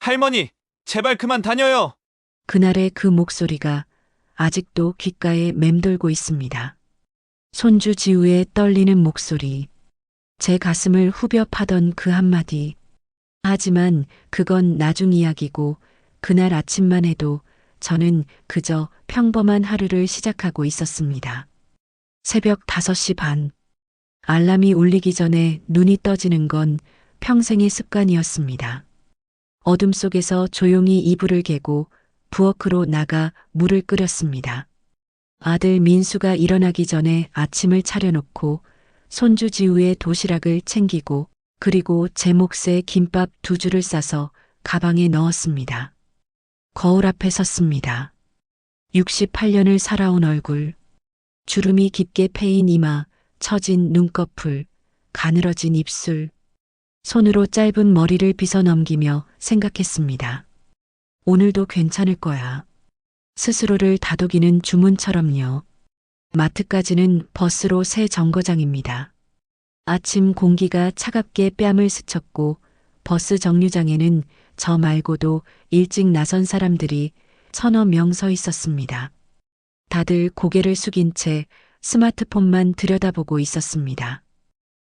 할머니, 제발 그만 다녀요. 그날의 그 목소리가 아직도 귓가에 맴돌고 있습니다. 손주 지우의 떨리는 목소리, 제 가슴을 후벼 파던 그 한마디. 하지만 그건 나중 이야기고 그날 아침만 해도 저는 그저 평범한 하루를 시작하고 있었습니다. 새벽 5시 반. 알람이 울리기 전에 눈이 떠지는 건 평생의 습관이었습니다. 어둠 속에서 조용히 이불을 개고 부엌으로 나가 물을 끓였습니다. 아들 민수가 일어나기 전에 아침을 차려놓고 손주 지우의 도시락을 챙기고 그리고 제 몫에 김밥 2줄을 싸서 가방에 넣었습니다. 거울 앞에 섰습니다. 68년을 살아온 얼굴, 주름이 깊게 패인 이마, 처진 눈꺼풀, 가늘어진 입술, 손으로 짧은 머리를 빗어 넘기며 생각했습니다. 오늘도 괜찮을 거야. 스스로를 다독이는 주문처럼요. 마트까지는 버스로 새 정거장입니다. 아침 공기가 차갑게 뺨을 스쳤고 버스 정류장에는 저 말고도 일찍 나선 사람들이 1,000여 명 서 있었습니다. 다들 고개를 숙인 채 스마트폰만 들여다보고 있었습니다.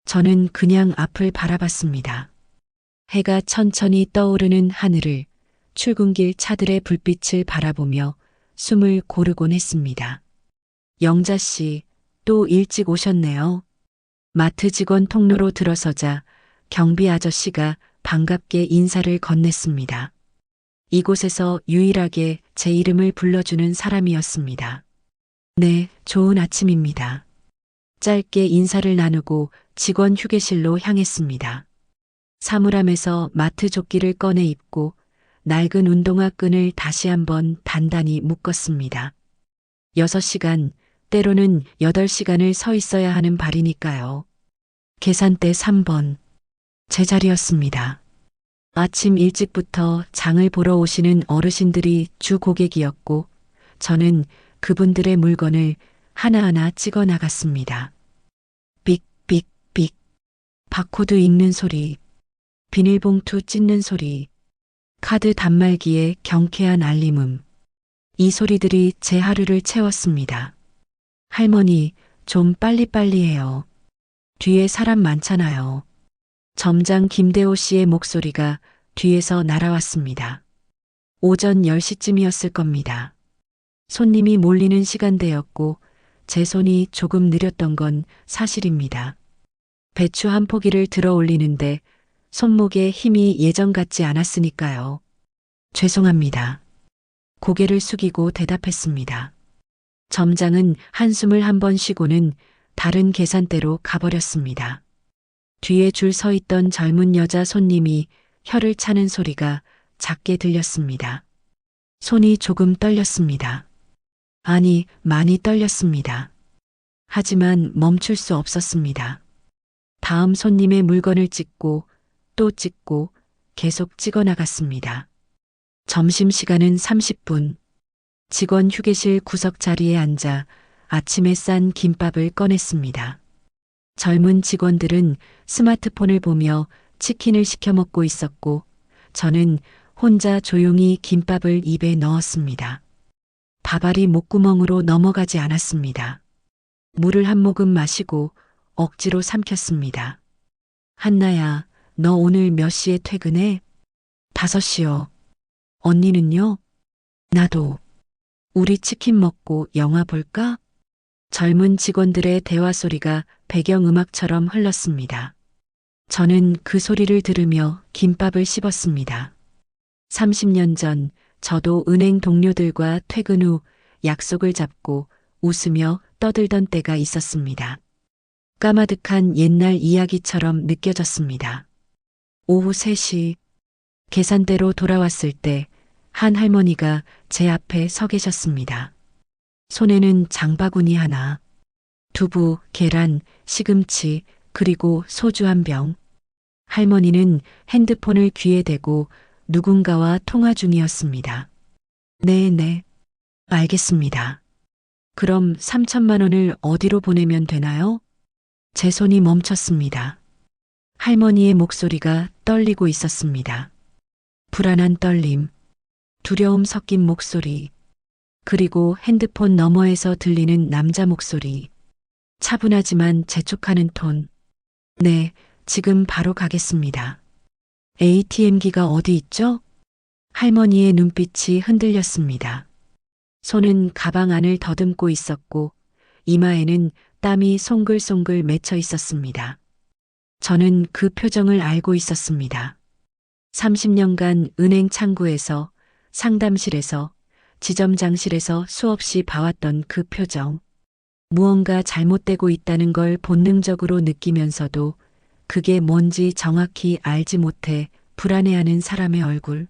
저는 그냥 앞을 바라봤습니다. 해가 천천히 떠오르는 하늘을, 출근길 차들의 불빛을 바라보며 숨을 고르곤 했습니다. 영자 씨, 또 일찍 오셨네요. 마트 직원 통로로 들어서자 경비 아저씨가 반갑게 인사를 건넸습니다. 이곳에서 유일하게 제 이름을 불러주는 사람이었습니다. 네, 좋은 아침입니다. 짧게 인사를 나누고 직원 휴게실로 향했습니다. 사물함에서 마트 조끼를 꺼내 입고 낡은 운동화 끈을 다시 한번 단단히 묶었습니다. 6시간, 때로는 8시간을 서 있어야 하는 발이니까요. 계산대 3번. 제 자리였습니다. 아침 일찍부터 장을 보러 오시는 어르신들이 주 고객이었고 저는 그분들의 물건을 하나하나 찍어 나갔습니다. 삑삑삑. 바코드 읽는 소리, 비닐봉투 찢는 소리, 카드 단말기의 경쾌한 알림음. 이 소리들이 제 하루를 채웠습니다. 할머니, 좀 빨리빨리 해요. 뒤에 사람 많잖아요. 점장 김대호 씨의 목소리가 뒤에서 날아왔습니다. 오전 10시쯤이었을 겁니다. 손님이 몰리는 시간대였고 제 손이 조금 느렸던 건 사실입니다. 배추 한 포기를 들어 올리는데 손목에 힘이 예전 같지 않았으니까요. 죄송합니다. 고개를 숙이고 대답했습니다. 점장은 한숨을 한 번 쉬고는 다른 계산대로 가버렸습니다. 뒤에 줄 서 있던 젊은 여자 손님이 혀를 차는 소리가 작게 들렸습니다. 손이 조금 떨렸습니다. 아니, 많이 떨렸습니다. 하지만 멈출 수 없었습니다. 다음 손님의 물건을 찍고 또 찍고 계속 찍어 나갔습니다. 점심시간은 30분. 직원 휴게실 구석 자리에 앉아 아침에 싼 김밥을 꺼냈습니다. 젊은 직원들은 스마트폰을 보며 치킨을 시켜 먹고 있었고 저는 혼자 조용히 김밥을 입에 넣었습니다. 밥알이 목구멍으로 넘어가지 않았습니다. 물을 한 모금 마시고 억지로 삼켰습니다. 한나야, 너 오늘 몇 시에 퇴근해? 5시요. 언니는요? 나도. 우리 치킨 먹고 영화 볼까? 젊은 직원들의 대화 소리가 배경음악처럼 흘렀습니다. 저는 그 소리를 들으며 김밥을 씹었습니다. 30년 전 저도 은행 동료들과 퇴근 후 약속을 잡고 웃으며 떠들던 때가 있었습니다. 까마득한 옛날 이야기처럼 느껴졌습니다. 오후 3시 계산대로 돌아왔을 때 한 할머니가 제 앞에 서 계셨습니다. 손에는 장바구니 하나, 두부, 계란, 시금치, 그리고 소주 한 병. 할머니는 핸드폰을 귀에 대고 누군가와 통화 중이었습니다. 네, 알겠습니다. 그럼 3천만 원을 어디로 보내면 되나요? 제 손이 멈췄습니다. 할머니의 목소리가 떨리고 있었습니다. 불안한 떨림, 두려움 섞인 목소리, 그리고 핸드폰 너머에서 들리는 남자 목소리. 차분하지만 재촉하는 톤. 네, 지금 바로 가겠습니다. ATM기가 어디 있죠? 할머니의 눈빛이 흔들렸습니다. 손은 가방 안을 더듬고 있었고 이마에는 땀이 송글송글 맺혀 있었습니다. 저는 그 표정을 알고 있었습니다. 30년간 은행 창구에서, 상담실에서, 지점장실에서 수없이 봐왔던 그 표정. 무언가 잘못되고 있다는 걸 본능적으로 느끼면서도 그게 뭔지 정확히 알지 못해 불안해하는 사람의 얼굴.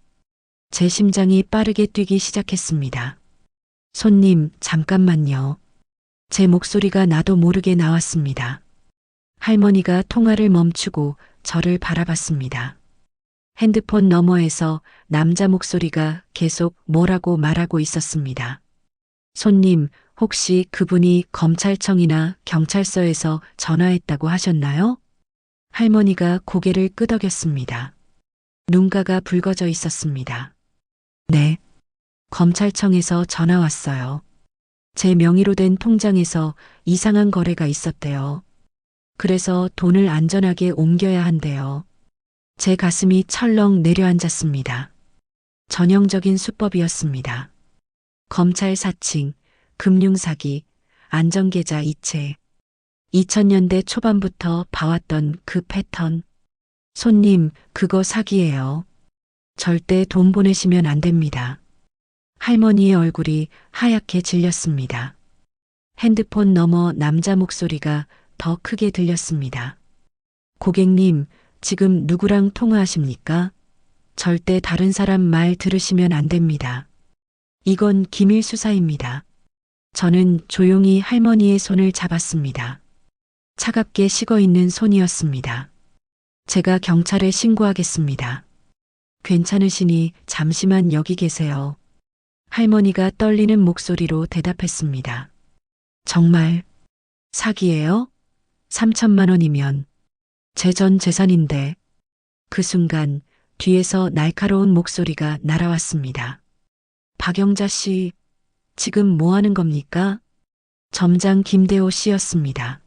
제 심장이 빠르게 뛰기 시작했습니다. 손님, 잠깐만요. 제 목소리가 나도 모르게 나왔습니다. 할머니가 통화를 멈추고 저를 바라봤습니다. 핸드폰 너머에서 남자 목소리가 계속 뭐라고 말하고 있었습니다. 손님, 혹시 그분이 검찰청이나 경찰서에서 전화했다고 하셨나요? 할머니가 고개를 끄덕였습니다. 눈가가 붉어져 있었습니다. 네. 검찰청에서 전화 왔어요. 제 명의로 된 통장에서 이상한 거래가 있었대요. 그래서 돈을 안전하게 옮겨야 한대요. 제 가슴이 철렁 내려앉았습니다. 전형적인 수법이었습니다. 검찰 사칭, 금융사기, 안전계좌 이체. 2000년대 초반부터 봐왔던 그 패턴. 손님, 그거 사기예요. 절대 돈 보내시면 안 됩니다. 할머니의 얼굴이 하얗게 질렸습니다. 핸드폰 너머 남자 목소리가 더 크게 들렸습니다. 고객님, 지금 누구랑 통화하십니까? 절대 다른 사람 말 들으시면 안 됩니다. 이건 기밀 수사입니다. 저는 조용히 할머니의 손을 잡았습니다. 차갑게 식어 있는 손이었습니다. 제가 경찰에 신고하겠습니다. 괜찮으시니 잠시만 여기 계세요. 할머니가 떨리는 목소리로 대답했습니다. 정말 사기예요? 3천만 원이면 제 전 재산인데. 그 순간 뒤에서 날카로운 목소리가 날아왔습니다. 박영자 씨, 지금 뭐 하는 겁니까? 점장 김대호 씨였습니다.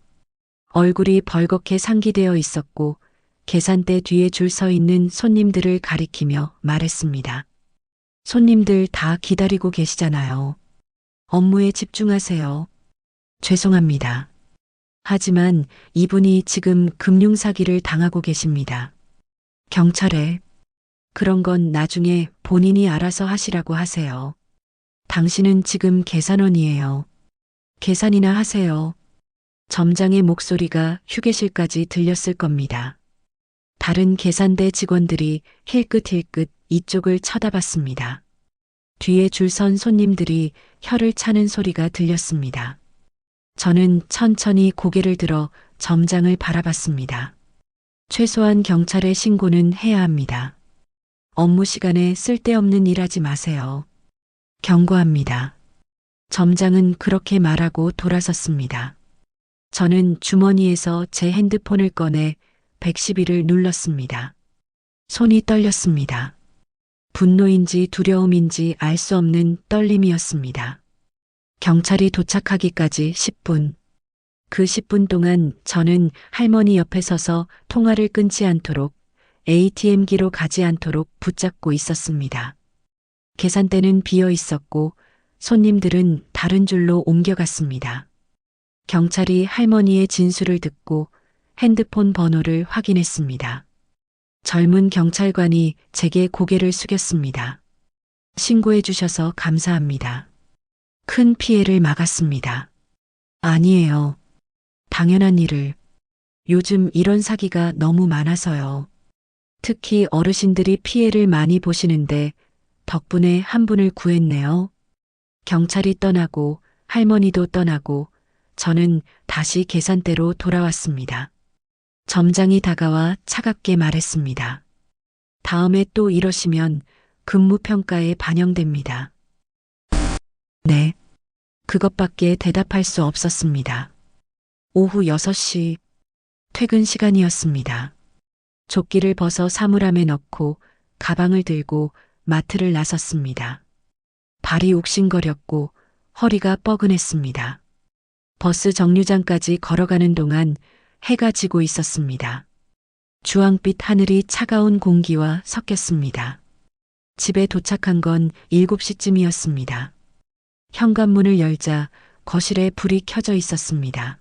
얼굴이 벌겋게 상기되어 있었고 계산대 뒤에 줄 서 있는 손님들을 가리키며 말했습니다. 손님들 다 기다리고 계시잖아요. 업무에 집중하세요. 죄송합니다. 하지만 이분이 지금 금융사기를 당하고 계십니다. 경찰에 그런 건 나중에 본인이 알아서 하시라고 하세요. 당신은 지금 계산원이에요. 계산이나 하세요. 점장의 목소리가 휴게실까지 들렸을 겁니다. 다른 계산대 직원들이 힐끗힐끗 이쪽을 쳐다봤습니다. 뒤에 줄 선 손님들이 혀를 차는 소리가 들렸습니다. 저는 천천히 고개를 들어 점장을 바라봤습니다. 최소한 경찰에 신고는 해야 합니다. 업무 시간에 쓸데없는 일 하지 마세요. 경고합니다. 점장은 그렇게 말하고 돌아섰습니다. 저는 주머니에서 제 핸드폰을 꺼내 112를 눌렀습니다. 손이 떨렸습니다. 분노인지 두려움인지 알 수 없는 떨림이었습니다. 경찰이 도착하기까지 10분. 그 10분 동안 저는 할머니 옆에 서서 통화를 끊지 않도록 ATM기로 가지 않도록 붙잡고 있었습니다. 계산대는 비어 있었고 손님들은 다른 줄로 옮겨갔습니다. 경찰이 할머니의 진술을 듣고 핸드폰 번호를 확인했습니다. 젊은 경찰관이 제게 고개를 숙였습니다. 신고해 주셔서 감사합니다. 큰 피해를 막았습니다. 아니에요. 당연한 일을. 요즘 이런 사기가 너무 많아서요. 특히 어르신들이 피해를 많이 보시는데 덕분에 한 분을 구했네요. 경찰이 떠나고 할머니도 떠나고 저는 다시 계산대로 돌아왔습니다. 점장이 다가와 차갑게 말했습니다. 다음에 또 이러시면 근무평가에 반영됩니다. 네. 그것밖에 대답할 수 없었습니다. 오후 6시 퇴근 시간이었습니다. 조끼를 벗어 사물함에 넣고 가방을 들고 마트를 나섰습니다. 발이 욱신거렸고 허리가 뻐근했습니다. 버스 정류장까지 걸어가는 동안 해가 지고 있었습니다. 주황빛 하늘이 차가운 공기와 섞였습니다. 집에 도착한 건 7시쯤이었습니다. 현관문을 열자 거실에 불이 켜져 있었습니다.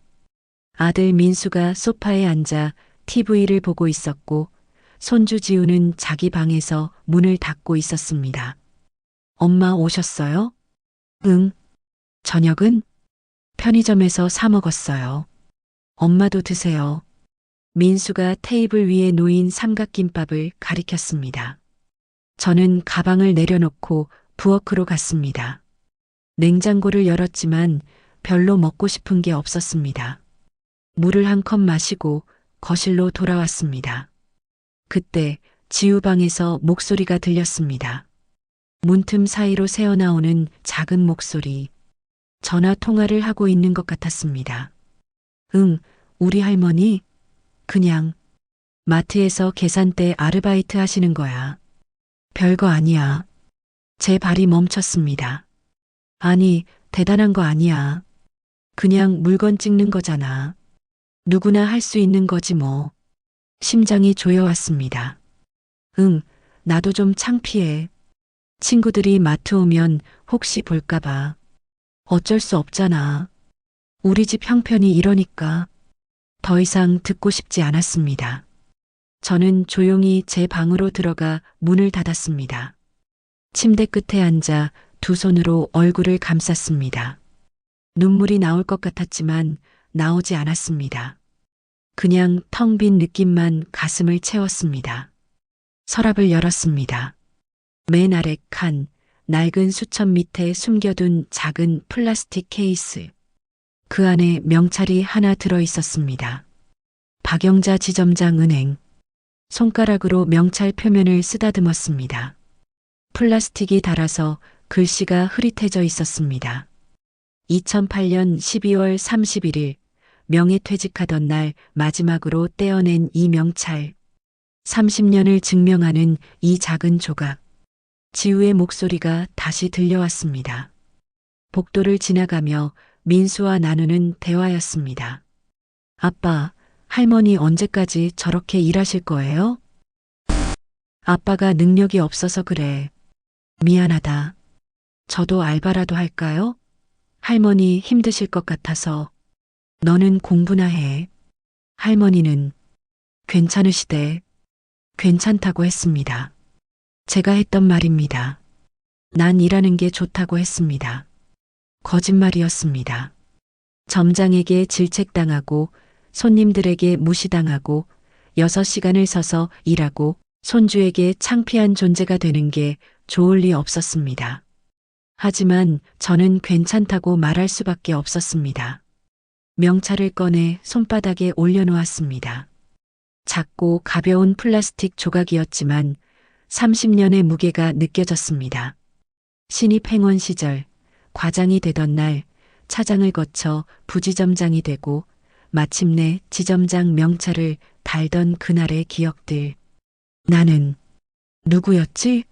아들 민수가 소파에 앉아 TV를 보고 있었고 손주 지우는 자기 방에서 문을 닫고 있었습니다. 엄마 오셨어요? 응. 저녁은? 편의점에서 사 먹었어요. 엄마도 드세요. 민수가 테이블 위에 놓인 삼각김밥을 가리켰습니다. 저는 가방을 내려놓고 부엌으로 갔습니다. 냉장고를 열었지만 별로 먹고 싶은 게 없었습니다. 물을 한 컵 마시고 거실로 돌아왔습니다. 그때 지우 방에서 목소리가 들렸습니다. 문틈 사이로 새어나오는 작은 목소리. 전화 통화를 하고 있는 것 같았습니다. 응, 우리 할머니? 그냥 마트에서 계산대 아르바이트 하시는 거야. 별거 아니야. 제 발이 멈췄습니다. 아니, 대단한 거 아니야. 그냥 물건 찍는 거잖아. 누구나 할 수 있는 거지 뭐. 심장이 조여왔습니다. 응, 나도 좀 창피해. 친구들이 마트 오면 혹시 볼까봐. 어쩔 수 없잖아. 우리 집 형편이 이러니까. 더 이상 듣고 싶지 않았습니다. 저는 조용히 제 방으로 들어가 문을 닫았습니다. 침대 끝에 앉아 두 손으로 얼굴을 감쌌습니다. 눈물이 나올 것 같았지만 나오지 않았습니다. 그냥 텅 빈 느낌만 가슴을 채웠습니다. 서랍을 열었습니다. 맨 아래 칸, 낡은 수첩 밑에 숨겨둔 작은 플라스틱 케이스. 그 안에 명찰이 하나 들어 있었습니다. 박영자 지점장 은행. 손가락으로 명찰 표면을 쓰다듬었습니다. 플라스틱이 닳아서 글씨가 흐릿해져 있었습니다. 2008년 12월 31일 명예퇴직하던 날 마지막으로 떼어낸 이 명찰. 30년을 증명하는 이 작은 조각. 지우의 목소리가 다시 들려왔습니다. 복도를 지나가며 민수와 나누는 대화였습니다. 아빠, 할머니 언제까지 저렇게 일하실 거예요? 아빠가 능력이 없어서 그래. 미안하다. 저도 알바라도 할까요? 할머니 힘드실 것 같아서. 너는 공부나 해. 할머니는 괜찮으시대. 괜찮다고 했습니다. 제가 했던 말입니다. 난 일하는 게 좋다고 했습니다. 거짓말이었습니다. 점장에게 질책당하고 손님들에게 무시당하고 6시간을 서서 일하고 손주에게 창피한 존재가 되는 게 좋을 리 없었습니다. 하지만 저는 괜찮다고 말할 수밖에 없었습니다. 명찰을 꺼내 손바닥에 올려놓았습니다. 작고 가벼운 플라스틱 조각이었지만 30년의 무게가 느껴졌습니다. 신입 행원 시절, 과장이 되던 날, 차장을 거쳐 부지점장이 되고 마침내 지점장 명찰을 달던 그날의 기억들. 나는 누구였지?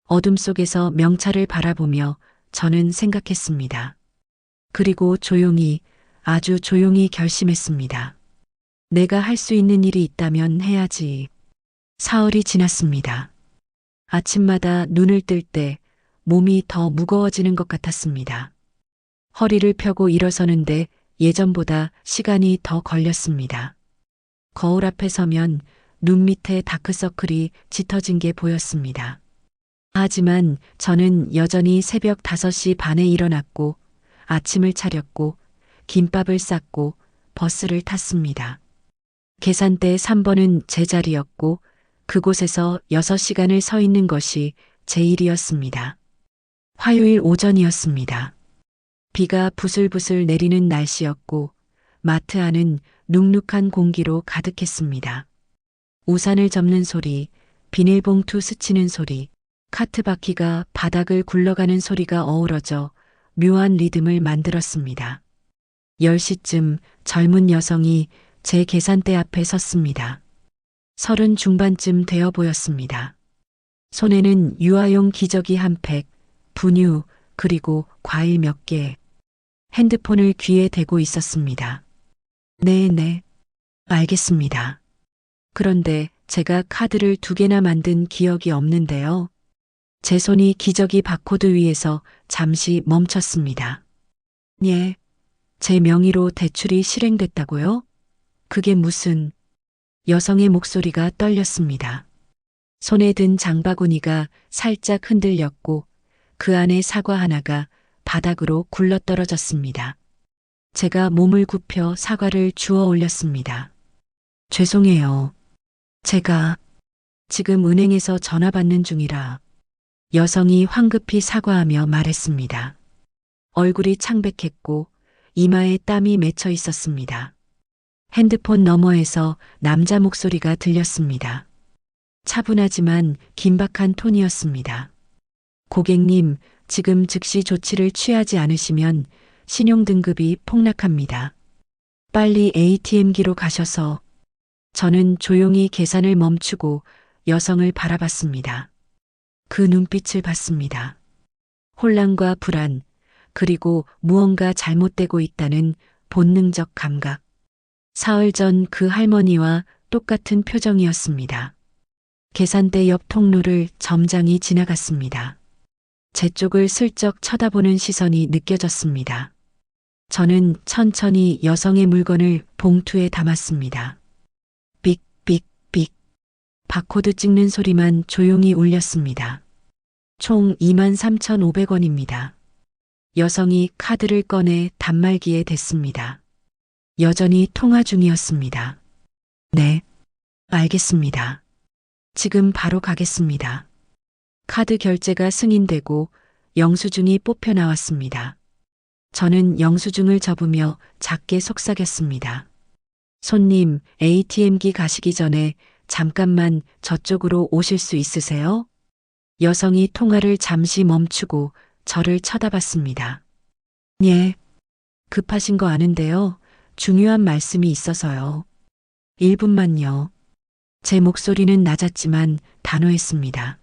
어둠 속에서 명찰을 바라보며 저는 생각했습니다. 그리고 조용히, 아주 조용히 결심했습니다. 내가 할 수 있는 일이 있다면 해야지. 사흘이 지났습니다. 아침마다 눈을 뜰 때 몸이 더 무거워지는 것 같았습니다. 허리를 펴고 일어서는데 예전보다 시간이 더 걸렸습니다. 거울 앞에 서면 눈 밑에 다크서클이 짙어진 게 보였습니다. 하지만 저는 여전히 새벽 5시 반에 일어났고 아침을 차렸고 김밥을 쌌고 버스를 탔습니다. 계산대 3번은 제 자리였고 그곳에서 6시간을 서 있는 것이 제 일이었습니다. 화요일 오전이었습니다. 비가 부슬부슬 내리는 날씨였고 마트 안은 눅눅한 공기로 가득했습니다. 우산을 접는 소리, 비닐봉투 스치는 소리, 카트 바퀴가 바닥을 굴러가는 소리가 어우러져 묘한 리듬을 만들었습니다. 10시쯤 젊은 여성이 제 계산대 앞에 섰습니다. 30 중반쯤 되어 보였습니다. 손에는 유아용 기저귀 한 팩, 분유, 그리고 과일 몇 개. 핸드폰을 귀에 대고 있었습니다. 네, 알겠습니다. 그런데 제가 카드를 2개나 만든 기억이 없는데요. 제 손이 기저귀 바코드 위에서 잠시 멈췄습니다. 예, 제 명의로 대출이 실행됐다고요? 그게 무슨... 여성의 목소리가 떨렸습니다. 손에 든 장바구니가 살짝 흔들렸고 그 안에 사과 하나가 바닥으로 굴러떨어졌습니다. 제가 몸을 굽혀 사과를 주워 올렸습니다. 죄송해요. 제가 지금 은행에서 전화 받는 중이라. 여성이 황급히 사과하며 말했습니다. 얼굴이 창백했고 이마에 땀이 맺혀 있었습니다. 핸드폰 너머에서 남자 목소리가 들렸습니다. 차분하지만 긴박한 톤이었습니다. 고객님, 지금 즉시 조치를 취하지 않으시면 신용등급이 폭락합니다. 빨리 ATM기로 가셔서. 저는 조용히 계산을 멈추고 여성을 바라봤습니다. 그 눈빛을 봤습니다. 혼란과 불안, 그리고 무언가 잘못되고 있다는 본능적 감각. 사흘 전 그 할머니와 똑같은 표정이었습니다. 계산대 옆 통로를 점장이 지나갔습니다. 제 쪽을 슬쩍 쳐다보는 시선이 느껴졌습니다. 저는 천천히 여성의 물건을 봉투에 담았습니다. 삑. 바코드 찍는 소리만 조용히 울렸습니다. 총 23,500원입니다. 여성이 카드를 꺼내 단말기에 댔습니다. 여전히 통화 중이었습니다. 네, 알겠습니다. 지금 바로 가겠습니다. 카드 결제가 승인되고 영수증이 뽑혀 나왔습니다. 저는 영수증을 접으며 작게 속삭였습니다. 손님, ATM기 가시기 전에 잠깐만 저쪽으로 오실 수 있으세요? 여성이 통화를 잠시 멈추고 저를 쳐다봤습니다. 예, 급하신 거 아는데요. 중요한 말씀이 있어서요. 1분만요. 제 목소리는 낮았지만 단호했습니다.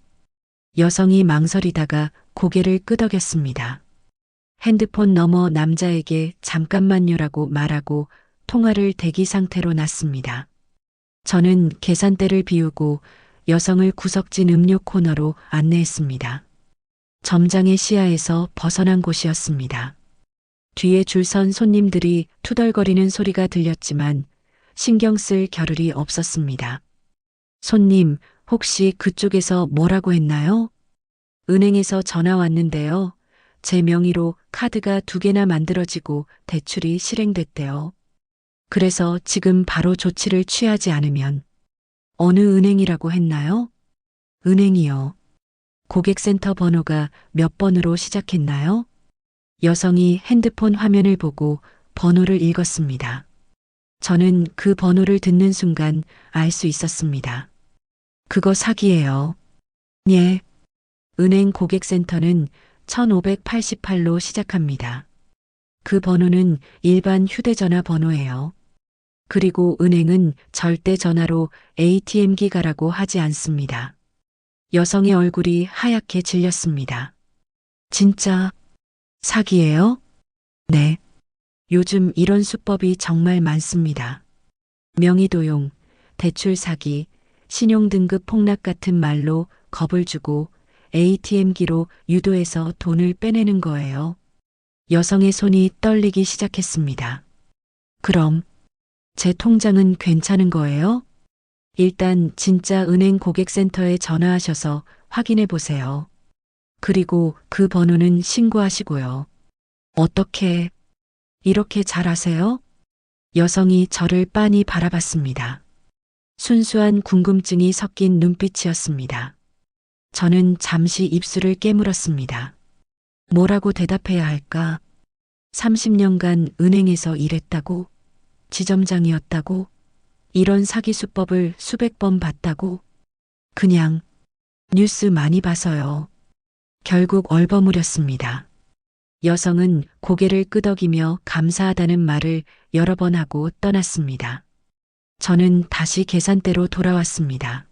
여성이 망설이다가 고개를 끄덕였습니다. 핸드폰 너머 남자에게 잠깐만요라고 말하고 통화를 대기 상태로 놨습니다. 저는 계산대를 비우고 여성을 구석진 음료 코너로 안내했습니다. 점장의 시야에서 벗어난 곳이었습니다. 뒤에 줄 선 손님들이 투덜거리는 소리가 들렸지만 신경 쓸 겨를이 없었습니다. 손님, 혹시 그쪽에서 뭐라고 했나요? 은행에서 전화 왔는데요. 제 명의로 카드가 2개나 만들어지고 대출이 실행됐대요. 그래서 지금 바로 조치를 취하지 않으면. 어느 은행이라고 했나요? 은행이요. 고객센터 번호가 몇 번으로 시작했나요? 여성이 핸드폰 화면을 보고 번호를 읽었습니다. 저는 그 번호를 듣는 순간 알 수 있었습니다. 그거 사기예요. 예. 은행 고객센터는 1588로 시작합니다. 그 번호는 일반 휴대전화 번호예요. 그리고 은행은 절대 전화로 ATM기 가라고 하지 않습니다. 여성의 얼굴이 하얗게 질렸습니다. 진짜 사기예요? 네. 요즘 이런 수법이 정말 많습니다. 명의도용, 대출 사기, 신용등급 폭락 같은 말로 겁을 주고 ATM기로 유도해서 돈을 빼내는 거예요. 여성의 손이 떨리기 시작했습니다. 그럼 제 통장은 괜찮은 거예요? 일단 진짜 은행 고객센터에 전화하셔서 확인해 보세요. 그리고 그 번호는 신고하시고요. 어떻게 이렇게 잘 아세요? 여성이 저를 빤히 바라봤습니다. 순수한 궁금증이 섞인 눈빛이었습니다. 저는 잠시 입술을 깨물었습니다. 뭐라고 대답해야 할까? 30년간 은행에서 일했다고? 지점장이었다고? 이런 사기 수법을 수백 번 봤다고? 그냥 뉴스 많이 봐서요. 결국 얼버무렸습니다. 여성은 고개를 끄덕이며 감사하다는 말을 여러 번 하고 떠났습니다. 저는 다시 계산대로 돌아왔습니다.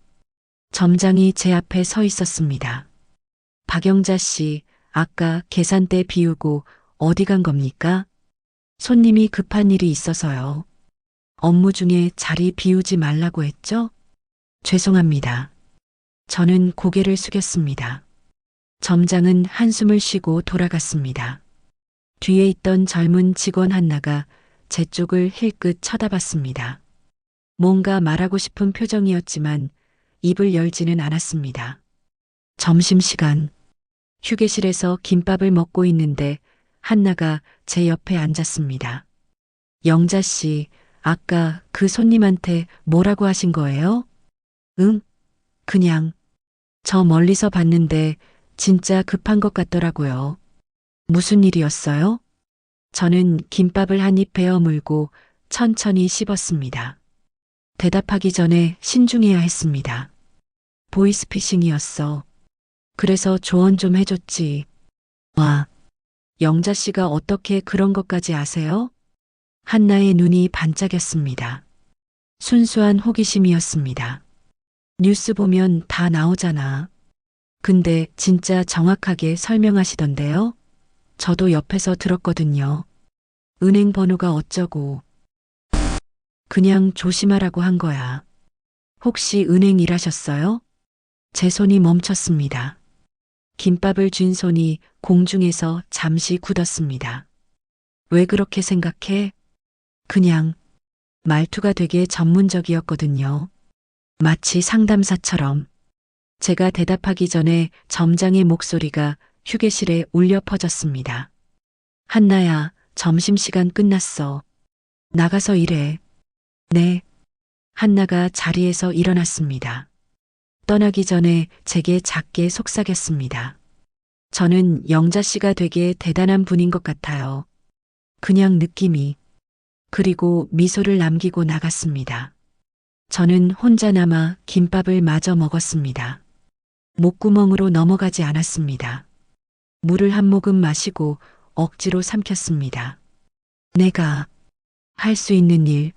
점장이 제 앞에 서 있었습니다. 박영자 씨, 아까 계산대 비우고 어디 간 겁니까? 손님이 급한 일이 있어서요. 업무 중에 자리 비우지 말라고 했죠? 죄송합니다. 저는 고개를 숙였습니다. 점장은 한숨을 쉬고 돌아갔습니다. 뒤에 있던 젊은 직원 한나가 제 쪽을 힐끗 쳐다봤습니다. 뭔가 말하고 싶은 표정이었지만 입을 열지는 않았습니다. 점심시간. 휴게실에서 김밥을 먹고 있는데 한나가 제 옆에 앉았습니다. 영자 씨, 아까 그 손님한테 뭐라고 하신 거예요? 응? 그냥. 저 멀리서 봤는데 진짜 급한 것 같더라고요. 무슨 일이었어요? 저는 김밥을 한 입 베어 물고 천천히 씹었습니다. 대답하기 전에 신중해야 했습니다. 보이스피싱이었어. 그래서 조언 좀 해줬지. 와, 영자 씨가 어떻게 그런 것까지 아세요? 한나의 눈이 반짝였습니다. 순수한 호기심이었습니다. 뉴스 보면 다 나오잖아. 근데 진짜 정확하게 설명하시던데요? 저도 옆에서 들었거든요. 은행 번호가 어쩌고. 그냥 조심하라고 한 거야. 혹시 은행 일하셨어요? 제 손이 멈췄습니다. 김밥을 쥔 손이 공중에서 잠시 굳었습니다. 왜 그렇게 생각해? 그냥 말투가 되게 전문적이었거든요. 마치 상담사처럼. 제가 대답하기 전에 점장의 목소리가 휴게실에 울려 퍼졌습니다. 한나야, 점심시간 끝났어. 나가서 일해. 네. 한나가 자리에서 일어났습니다. 떠나기 전에 제게 작게 속삭였습니다. 저는 영자 씨가 되게 대단한 분인 것 같아요. 그냥 느낌이. 그리고 미소를 남기고 나갔습니다. 저는 혼자 남아 김밥을 마저 먹었습니다. 목구멍으로 넘어가지 않았습니다. 물을 한 모금 마시고 억지로 삼켰습니다. 내가 할 수 있는 일.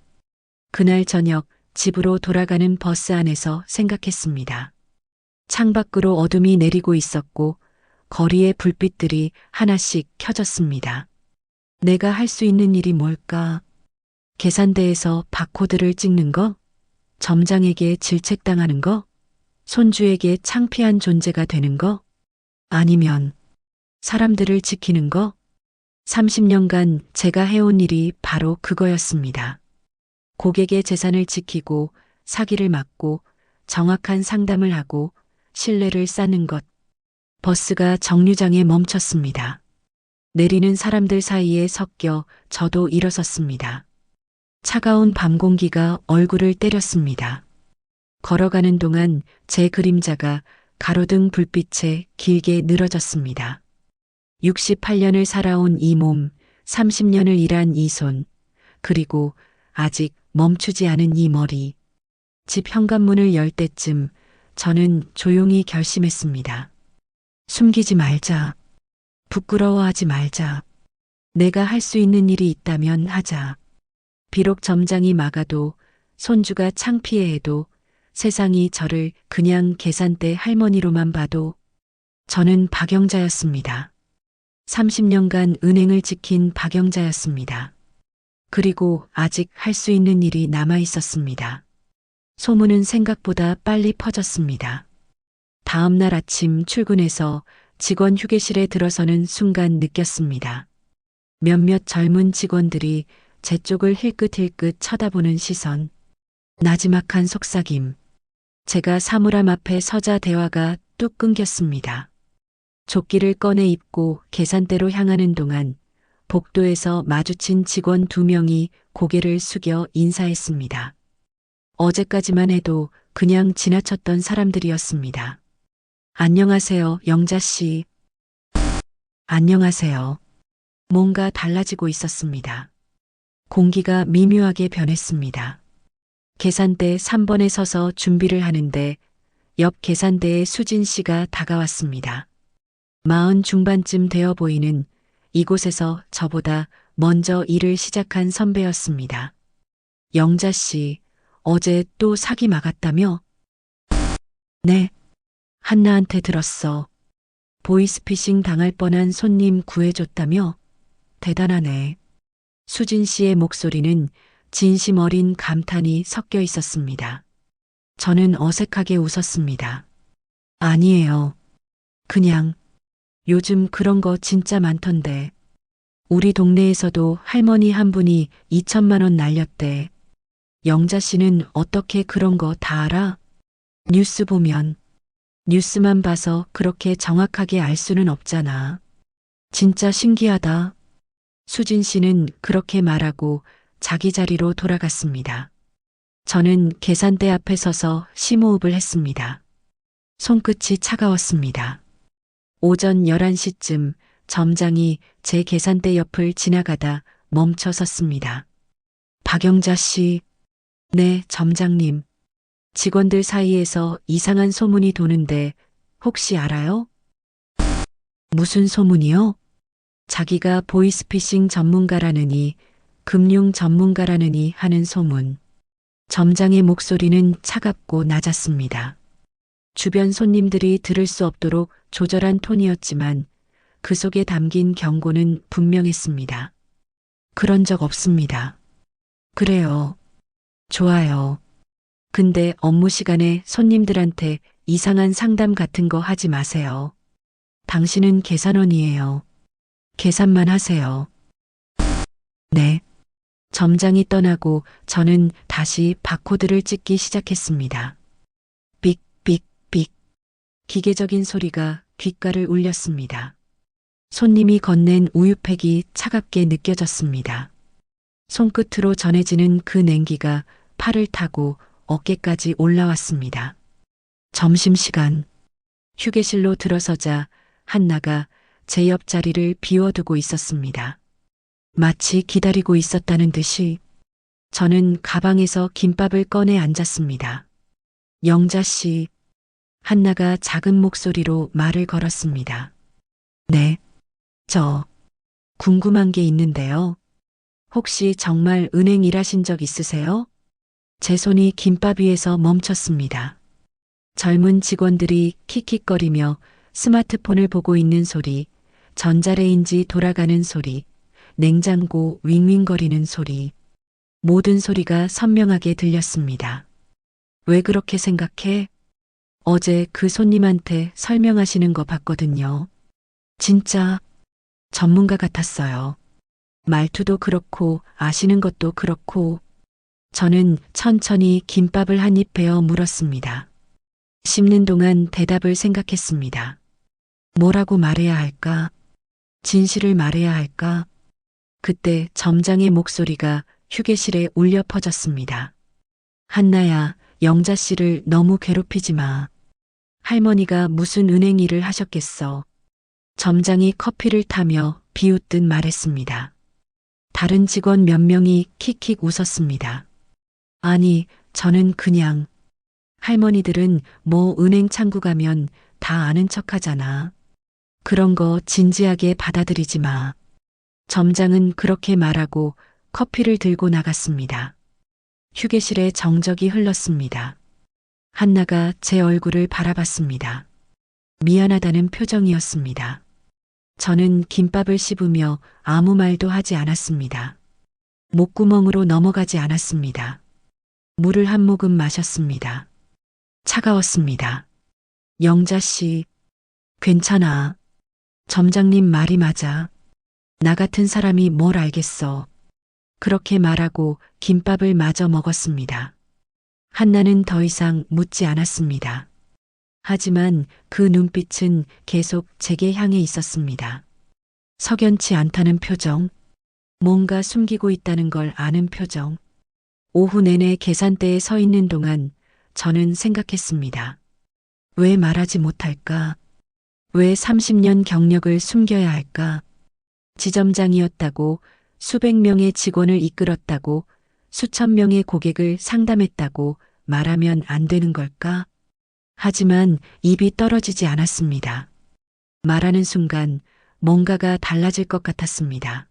그날 저녁 집으로 돌아가는 버스 안에서 생각했습니다. 창밖으로 어둠이 내리고 있었고 거리의 불빛들이 하나씩 켜졌습니다. 내가 할 수 있는 일이 뭘까? 계산대에서 바코드를 찍는 거? 점장에게 질책당하는 거? 손주에게 창피한 존재가 되는 거? 아니면 사람들을 지키는 거? 30년간 제가 해온 일이 바로 그거였습니다. 고객의 재산을 지키고 사기를 막고 정확한 상담을 하고 신뢰를 쌓는 것. 버스가 정류장에 멈췄습니다. 내리는 사람들 사이에 섞여 저도 일어섰습니다. 차가운 밤 공기가 얼굴을 때렸습니다. 걸어가는 동안 제 그림자가 가로등 불빛에 길게 늘어졌습니다. 68년을 살아온 이 몸, 30년을 일한 이 손, 그리고 아직 멈추지 않은 이 머리. 집 현관문을 열 때쯤 저는 조용히 결심했습니다. 숨기지 말자. 부끄러워하지 말자. 내가 할 수 있는 일이 있다면 하자. 비록 점장이 막아도 손주가 창피해해도 세상이 저를 그냥 계산대 할머니로만 봐도 저는 박영자였습니다. 30년간 은행을 지킨 박영자였습니다. 그리고 아직 할 수 있는 일이 남아 있었습니다. 소문은 생각보다 빨리 퍼졌습니다. 다음 날 아침 출근해서 직원 휴게실에 들어서는 순간 느꼈습니다. 몇몇 젊은 직원들이 제 쪽을 힐끗힐끗 쳐다보는 시선. 나지막한 속삭임. 제가 사물함 앞에 서자 대화가 뚝 끊겼습니다. 조끼를 꺼내 입고 계산대로 향하는 동안 복도에서 마주친 직원 2명이 고개를 숙여 인사했습니다. 어제까지만 해도 그냥 지나쳤던 사람들이었습니다. 안녕하세요, 영자 씨. 안녕하세요. 뭔가 달라지고 있었습니다. 공기가 미묘하게 변했습니다. 계산대 3번에 서서 준비를 하는데 옆 계산대에 수진 씨가 다가왔습니다. 40 중반쯤 되어 보이는 이곳에서 저보다 먼저 일을 시작한 선배였습니다. 영자 씨, 어제 또 사기 막았다며? 네. 한나한테 들었어. 보이스피싱 당할 뻔한 손님 구해줬다며? 대단하네. 수진 씨의 목소리는 진심 어린 감탄이 섞여 있었습니다. 저는 어색하게 웃었습니다. 아니에요. 그냥 요즘 그런 거 진짜 많던데. 우리 동네에서도 할머니 한 분이 2천만 원 날렸대. 영자 씨는 어떻게 그런 거 다 알아? 뉴스 보면. 뉴스만 봐서 그렇게 정확하게 알 수는 없잖아. 진짜 신기하다. 수진 씨는 그렇게 말하고 자기 자리로 돌아갔습니다. 저는 계산대 앞에 서서 심호흡을 했습니다. 손끝이 차가웠습니다. 오전 11시쯤 점장이 제 계산대 옆을 지나가다 멈춰 섰습니다. 박영자 씨. 네, 점장님. 직원들 사이에서 이상한 소문이 도는데 혹시 알아요? 무슨 소문이요? 자기가 보이스피싱 전문가라느니, 금융 전문가라느니 하는 소문. 점장의 목소리는 차갑고 낮았습니다. 주변 손님들이 들을 수 없도록 조절한 톤이었지만 그 속에 담긴 경고는 분명했습니다. 그런 적 없습니다. 그래요. 좋아요. 근데 업무 시간에 손님들한테 이상한 상담 같은 거 하지 마세요. 당신은 계산원이에요. 계산만 하세요. 네. 점장이 떠나고 저는 다시 바코드를 찍기 시작했습니다. 삑, 삑, 삑. 기계적인 소리가 귓가를 울렸습니다. 손님이 건넨 우유팩이 차갑게 느껴졌습니다. 손끝으로 전해지는 그 냉기가 팔을 타고 어깨까지 올라왔습니다. 점심시간. 휴게실로 들어서자 한나가 제 옆자리를 비워두고 있었습니다. 마치 기다리고 있었다는 듯이 저는 가방에서 김밥을 꺼내 앉았습니다. 영자 씨. 한나가 작은 목소리로 말을 걸었습니다. 네. 저 궁금한 게 있는데요. 혹시 정말 은행 일하신 적 있으세요? 제 손이 김밥 위에서 멈췄습니다. 젊은 직원들이 킥킥거리며 스마트폰을 보고 있는 소리, 전자레인지 돌아가는 소리, 냉장고 윙윙거리는 소리, 모든 소리가 선명하게 들렸습니다. 왜 그렇게 생각해? 어제 그 손님한테 설명하시는 거 봤거든요. 진짜 전문가 같았어요. 말투도 그렇고 아시는 것도 그렇고. 저는 천천히 김밥을 한 입 베어 물었습니다. 씹는 동안 대답을 생각했습니다. 뭐라고 말해야 할까? 진실을 말해야 할까? 그때 점장의 목소리가 휴게실에 울려 퍼졌습니다. 한나야, 영자 씨를 너무 괴롭히지 마. 할머니가 무슨 은행 일을 하셨겠어. 점장이 커피를 타며 비웃듯 말했습니다. 다른 직원 몇 명이 킥킥 웃었습니다. 아니, 저는 그냥 할머니들은 뭐 은행 창구 가면 다 아는 척 하잖아. 그런 거 진지하게 받아들이지 마. 점장은 그렇게 말하고 커피를 들고 나갔습니다. 휴게실에 정적이 흘렀습니다. 한나가 제 얼굴을 바라봤습니다. 미안하다는 표정이었습니다. 저는 김밥을 씹으며 아무 말도 하지 않았습니다. 목구멍으로 넘어가지 않았습니다. 물을 한 모금 마셨습니다. 차가웠습니다. 영자 씨, 괜찮아. 점장님 말이 맞아. 나 같은 사람이 뭘 알겠어. 그렇게 말하고 김밥을 마저 먹었습니다. 한나는 더 이상 묻지 않았습니다. 하지만 그 눈빛은 계속 제게 향해 있었습니다. 석연치 않다는 표정, 뭔가 숨기고 있다는 걸 아는 표정. 오후 내내 계산대에 서 있는 동안 저는 생각했습니다. 왜 말하지 못할까? 왜 30년 경력을 숨겨야 할까? 지점장이었다고, 수백 명의 직원을 이끌었다고, 수천 명의 고객을 상담했다고 말하면 안 되는 걸까? 하지만 입이 떨어지지 않았습니다. 말하는 순간 뭔가가 달라질 것 같았습니다.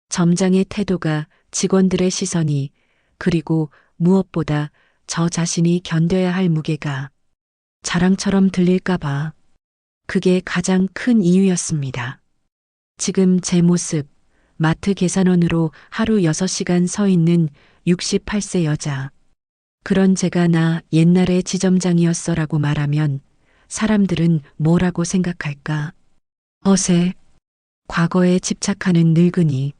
점장의 태도가, 직원들의 시선이, 그리고 무엇보다 저 자신이 견뎌야 할 무게가 자랑처럼 들릴까봐. 그게 가장 큰 이유였습니다. 지금 제 모습, 마트 계산원으로 하루 6시간 서 있는 68세 여자. 그런 제가 나 옛날에 지점장이었어라고 말하면 사람들은 뭐라고 생각할까? 어세, 과거에 집착하는 늙은이,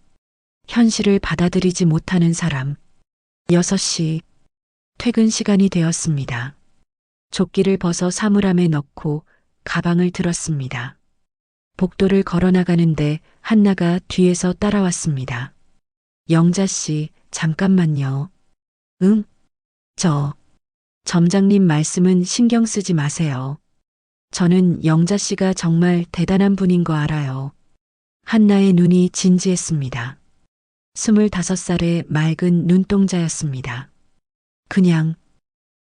현실을 받아들이지 못하는 사람. 6시, 퇴근 시간이 되었습니다. 조끼를 벗어 사물함에 넣고 가방을 들었습니다. 복도를 걸어 나가는데 한나가 뒤에서 따라왔습니다. 영자 씨, 잠깐만요. 응? 점장님 말씀은 신경 쓰지 마세요. 저는 영자 씨가 정말 대단한 분인 거 알아요. 한나의 눈이 진지했습니다. 25살의 맑은 눈동자였습니다. 그냥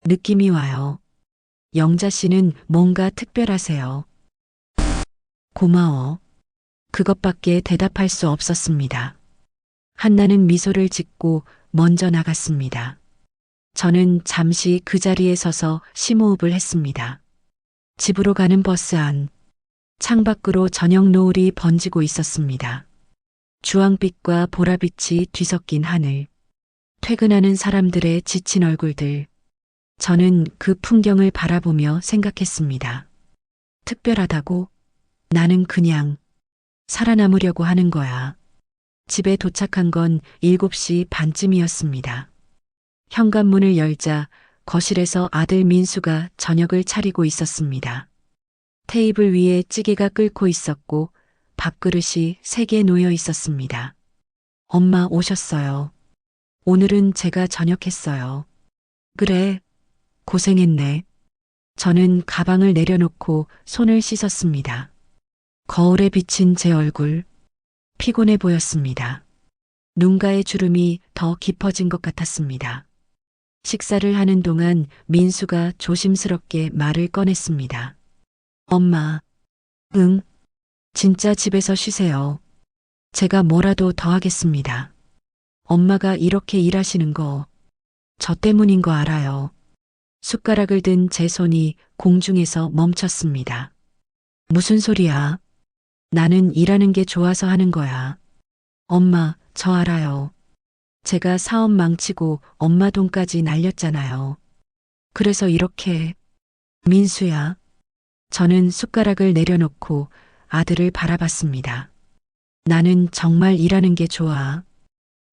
느낌이 와요. 영자 씨는 뭔가 특별하세요. 고마워. 그것밖에 대답할 수 없었습니다. 한나는 미소를 짓고 먼저 나갔습니다. 저는 잠시 그 자리에 서서 심호흡을 했습니다. 집으로 가는 버스 안, 창밖으로 저녁 노을이 번지고 있었습니다. 주황빛과 보라빛이 뒤섞인 하늘, 퇴근하는 사람들의 지친 얼굴들. 저는 그 풍경을 바라보며 생각했습니다. 특별하다고? 나는 그냥 살아남으려고 하는 거야. 집에 도착한 건 7시 반쯤이었습니다. 현관문을 열자 거실에서 아들 민수가 저녁을 차리고 있었습니다. 테이블 위에 찌개가 끓고 있었고 밥그릇이 3개 놓여 있었습니다. 엄마 오셨어요. 오늘은 제가 저녁했어요. 그래, 고생했네. 저는 가방을 내려놓고 손을 씻었습니다. 거울에 비친 제 얼굴, 피곤해 보였습니다. 눈가의 주름이 더 깊어진 것 같았습니다. 식사를 하는 동안 민수가 조심스럽게 말을 꺼냈습니다. 엄마, 응, 진짜 집에서 쉬세요. 제가 뭐라도 더 하겠습니다. 엄마가 이렇게 일하시는 거, 저 때문인 거 알아요. 숟가락을 든 제 손이 공중에서 멈췄습니다. 무슨 소리야? 나는 일하는 게 좋아서 하는 거야. 엄마, 저 알아요. 제가 사업 망치고 엄마 돈까지 날렸잖아요. 그래서 이렇게. 민수야. 저는 숟가락을 내려놓고 아들을 바라봤습니다. 나는 정말 일하는 게 좋아.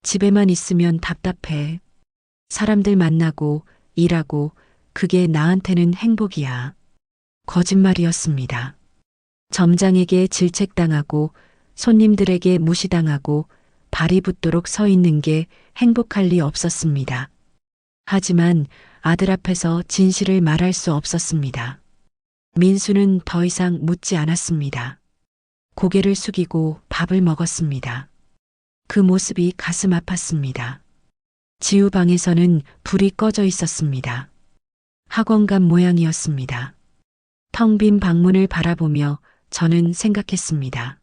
집에만 있으면 답답해. 사람들 만나고 일하고 그게 나한테는 행복이야. 거짓말이었습니다. 점장에게 질책당하고 손님들에게 무시당하고 발이 붙도록 서 있는 게 행복할 리 없었습니다. 하지만 아들 앞에서 진실을 말할 수 없었습니다. 민수는 더 이상 묻지 않았습니다. 고개를 숙이고 밥을 먹었습니다. 그 모습이 가슴 아팠습니다. 지우 방에서는 불이 꺼져 있었습니다. 학원간 모양이었습니다. 텅 빈 방문을 바라보며 저는 생각했습니다.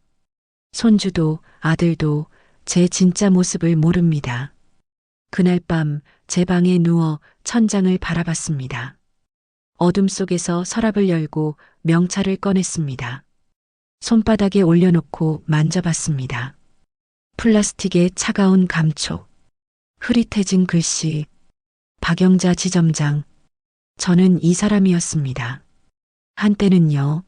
손주도 아들도 제 진짜 모습을 모릅니다. 그날 밤 제 방에 누워 천장을 바라봤습니다. 어둠 속에서 서랍을 열고 명찰을 꺼냈습니다. 손바닥에 올려놓고 만져봤습니다. 플라스틱의 차가운 감촉, 흐릿해진 글씨, 박영자 지점장. 저는 이 사람이었습니다. 한때는요.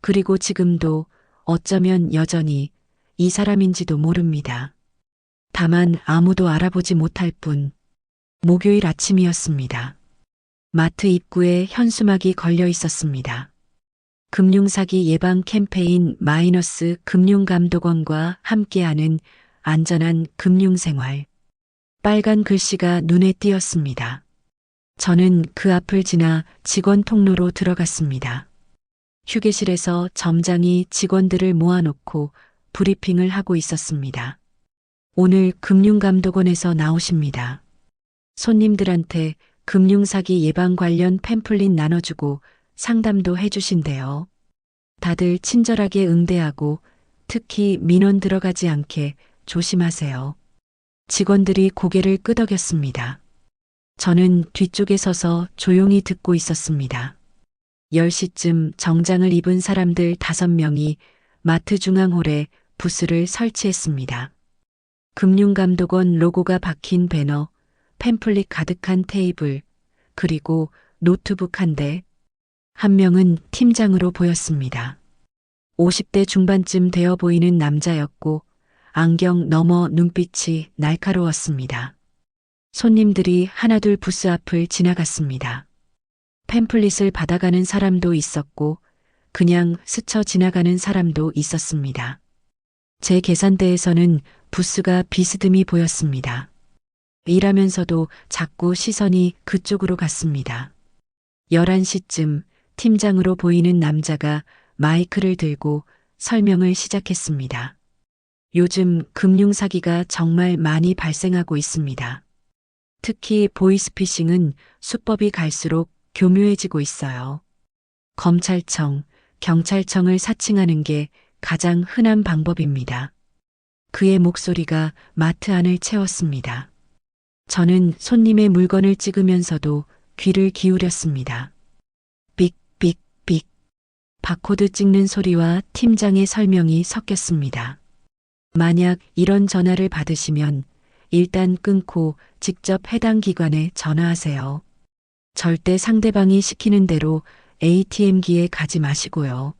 그리고 지금도 어쩌면 여전히 이 사람인지도 모릅니다. 다만 아무도 알아보지 못할 뿐. 목요일 아침이었습니다. 마트 입구에 현수막이 걸려 있었습니다. 금융사기 예방 캠페인 마이너스 금융감독원과 함께하는 안전한 금융생활. 빨간 글씨가 눈에 띄었습니다. 저는 그 앞을 지나 직원 통로로 들어갔습니다. 휴게실에서 점장이 직원들을 모아놓고 브리핑을 하고 있었습니다. 오늘 금융감독원에서 나오십니다. 손님들한테 금융사기 예방 관련 팸플릿 나눠주고 상담도 해주신대요. 다들 친절하게 응대하고 특히 민원 들어가지 않게 조심하세요. 직원들이 고개를 끄덕였습니다. 저는 뒤쪽에 서서 조용히 듣고 있었습니다. 10시쯤 정장을 입은 사람들 5명이 마트 중앙홀에 부스를 설치했습니다. 금융감독원 로고가 박힌 배너, 팸플릿 가득한 테이블, 그리고 노트북 한 대. 한 명은 팀장으로 보였습니다. 50대 중반쯤 되어 보이는 남자였고 안경 너머 눈빛이 날카로웠습니다. 손님들이 하나둘 부스 앞을 지나갔습니다. 팸플릿을 받아가는 사람도 있었고 그냥 스쳐 지나가는 사람도 있었습니다. 제 계산대에서는 부스가 비스듬히 보였습니다. 일하면서도 자꾸 시선이 그쪽으로 갔습니다. 11시쯤 팀장으로 보이는 남자가 마이크를 들고 설명을 시작했습니다. 요즘 금융사기가 정말 많이 발생하고 있습니다. 특히 보이스피싱은 수법이 갈수록 교묘해지고 있어요. 검찰청, 경찰청을 사칭하는 게 가장 흔한 방법입니다. 그의 목소리가 마트 안을 채웠습니다. 저는 손님의 물건을 찍으면서도 귀를 기울였습니다. 삑. 바코드 찍는 소리와 팀장의 설명이 섞였습니다. 만약 이런 전화를 받으시면 일단 끊고 직접 해당 기관에 전화하세요. 절대 상대방이 시키는 대로 ATM기에 가지 마시고요.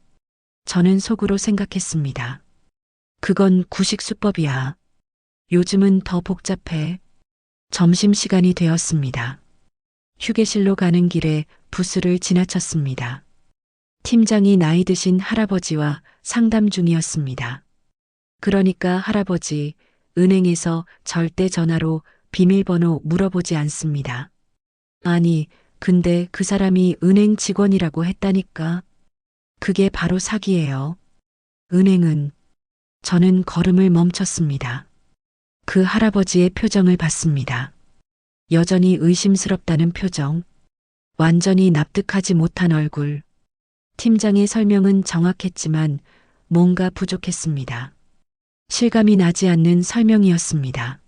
저는 속으로 생각했습니다. 그건 구식 수법이야. 요즘은 더 복잡해. 점심시간이 되었습니다. 휴게실로 가는 길에 부스를 지나쳤습니다. 팀장이 나이 드신 할아버지와 상담 중이었습니다. 그러니까 할아버지, 은행에서 절대 전화로 비밀번호 물어보지 않습니다. 아니, 근데 그 사람이 은행 직원이라고 했다니까. 그게 바로 사기예요. 은행은. 저는 걸음을 멈췄습니다. 그 할아버지의 표정을 봤습니다. 여전히 의심스럽다는 표정. 완전히 납득하지 못한 얼굴. 팀장의 설명은 정확했지만 뭔가 부족했습니다. 실감이 나지 않는 설명이었습니다.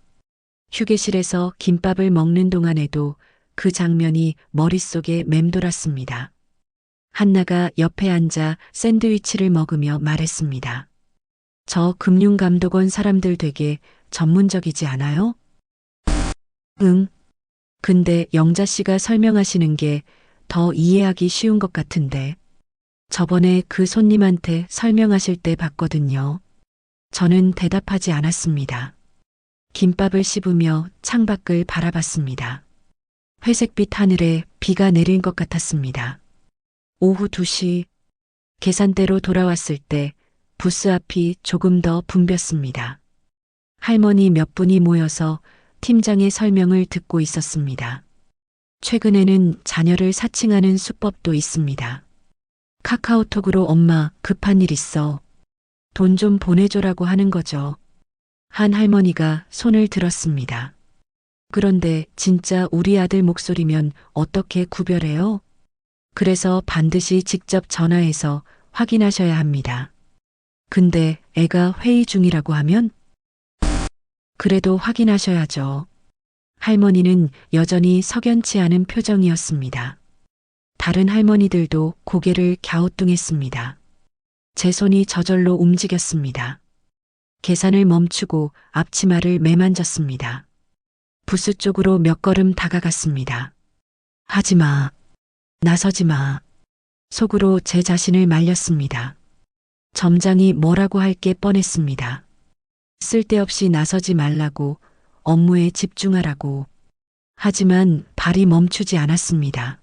휴게실에서 김밥을 먹는 동안에도 그 장면이 머릿속에 맴돌았습니다. 한나가 옆에 앉아 샌드위치를 먹으며 말했습니다. 저 금융감독원 사람들 되게 전문적이지 않아요? 응. 근데 영자 씨가 설명하시는 게 더 이해하기 쉬운 것 같은데. 저번에 그 손님한테 설명하실 때 봤거든요. 저는 대답하지 않았습니다. 김밥을 씹으며 창밖을 바라봤습니다. 회색빛 하늘에 비가 내린 것 같았습니다. 오후 2시 계산대로 돌아왔을 때 부스 앞이 조금 더 붐볐습니다. 할머니 몇 분이 모여서 팀장의 설명을 듣고 있었습니다. 최근에는 자녀를 사칭하는 수법도 있습니다. 카카오톡으로 엄마 급한 일 있어. 돈 좀 보내줘라고 하는 거죠. 한 할머니가 손을 들었습니다. 그런데 진짜 우리 아들 목소리면 어떻게 구별해요? 그래서 반드시 직접 전화해서 확인하셔야 합니다. 근데 애가 회의 중이라고 하면? 그래도 확인하셔야죠. 할머니는 여전히 석연치 않은 표정이었습니다. 다른 할머니들도 고개를 갸우뚱했습니다. 제 손이 저절로 움직였습니다. 계산을 멈추고 앞치마를 매만졌습니다. 부스 쪽으로 몇 걸음 다가갔습니다. 하지 마. 나서지 마. 속으로 제 자신을 말렸습니다. 점장이 뭐라고 할 게 뻔했습니다. 쓸데없이 나서지 말라고, 업무에 집중하라고. 하지만 발이 멈추지 않았습니다.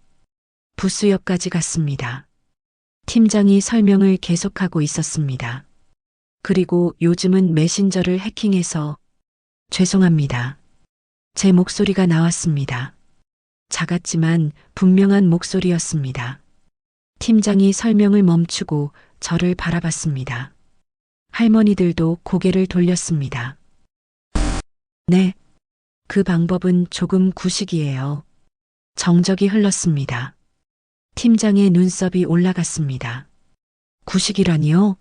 부스 옆까지 갔습니다. 팀장이 설명을 계속하고 있었습니다. 그리고 요즘은 메신저를 해킹해서 죄송합니다. 제 목소리가 나왔습니다. 작았지만 분명한 목소리였습니다. 팀장이 설명을 멈추고 저를 바라봤습니다. 할머니들도 고개를 돌렸습니다. 네. 그 방법은 조금 구식이에요. 정적이 흘렀습니다. 팀장의 눈썹이 올라갔습니다. 구식이라니요?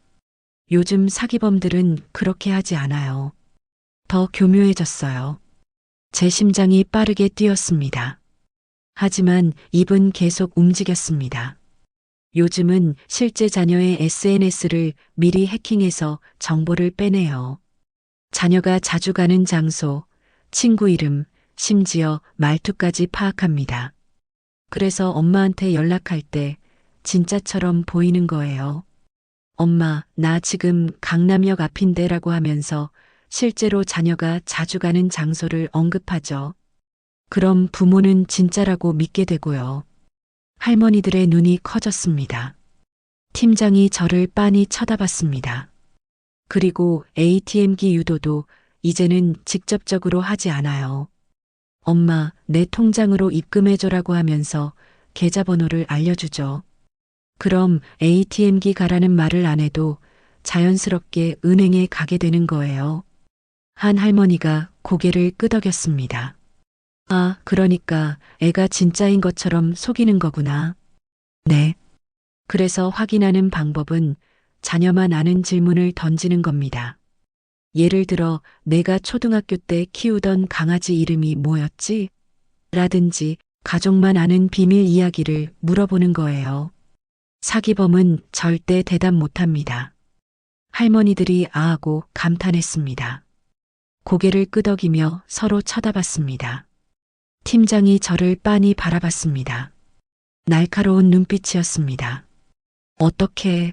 요즘 사기범들은 그렇게 하지 않아요. 더 교묘해졌어요. 제 심장이 빠르게 뛰었습니다. 하지만 입은 계속 움직였습니다. 요즘은 실제 자녀의 SNS를 미리 해킹해서 정보를 빼내요. 자녀가 자주 가는 장소, 친구 이름, 심지어 말투까지 파악합니다. 그래서 엄마한테 연락할 때 진짜처럼 보이는 거예요. 엄마, 나 지금 강남역 앞인데라고 하면서 실제로 자녀가 자주 가는 장소를 언급하죠. 그럼 부모는 진짜라고 믿게 되고요. 할머니들의 눈이 커졌습니다. 팀장이 저를 빤히 쳐다봤습니다. 그리고 ATM기 유도도 이제는 직접적으로 하지 않아요. 엄마, 내 통장으로 입금해줘라고 하면서 계좌번호를 알려주죠. 그럼 ATM기 가라는 말을 안 해도 자연스럽게 은행에 가게 되는 거예요. 한 할머니가 고개를 끄덕였습니다. 아, 그러니까 애가 진짜인 것처럼 속이는 거구나. 네. 그래서 확인하는 방법은 자녀만 아는 질문을 던지는 겁니다. 예를 들어, 내가 초등학교 때 키우던 강아지 이름이 뭐였지? 라든지 가족만 아는 비밀 이야기를 물어보는 거예요. 사기범은 절대 대답 못합니다. 할머니들이 아하고 감탄했습니다. 고개를 끄덕이며 서로 쳐다봤습니다. 팀장이 저를 빤히 바라봤습니다. 날카로운 눈빛이었습니다. 어떻게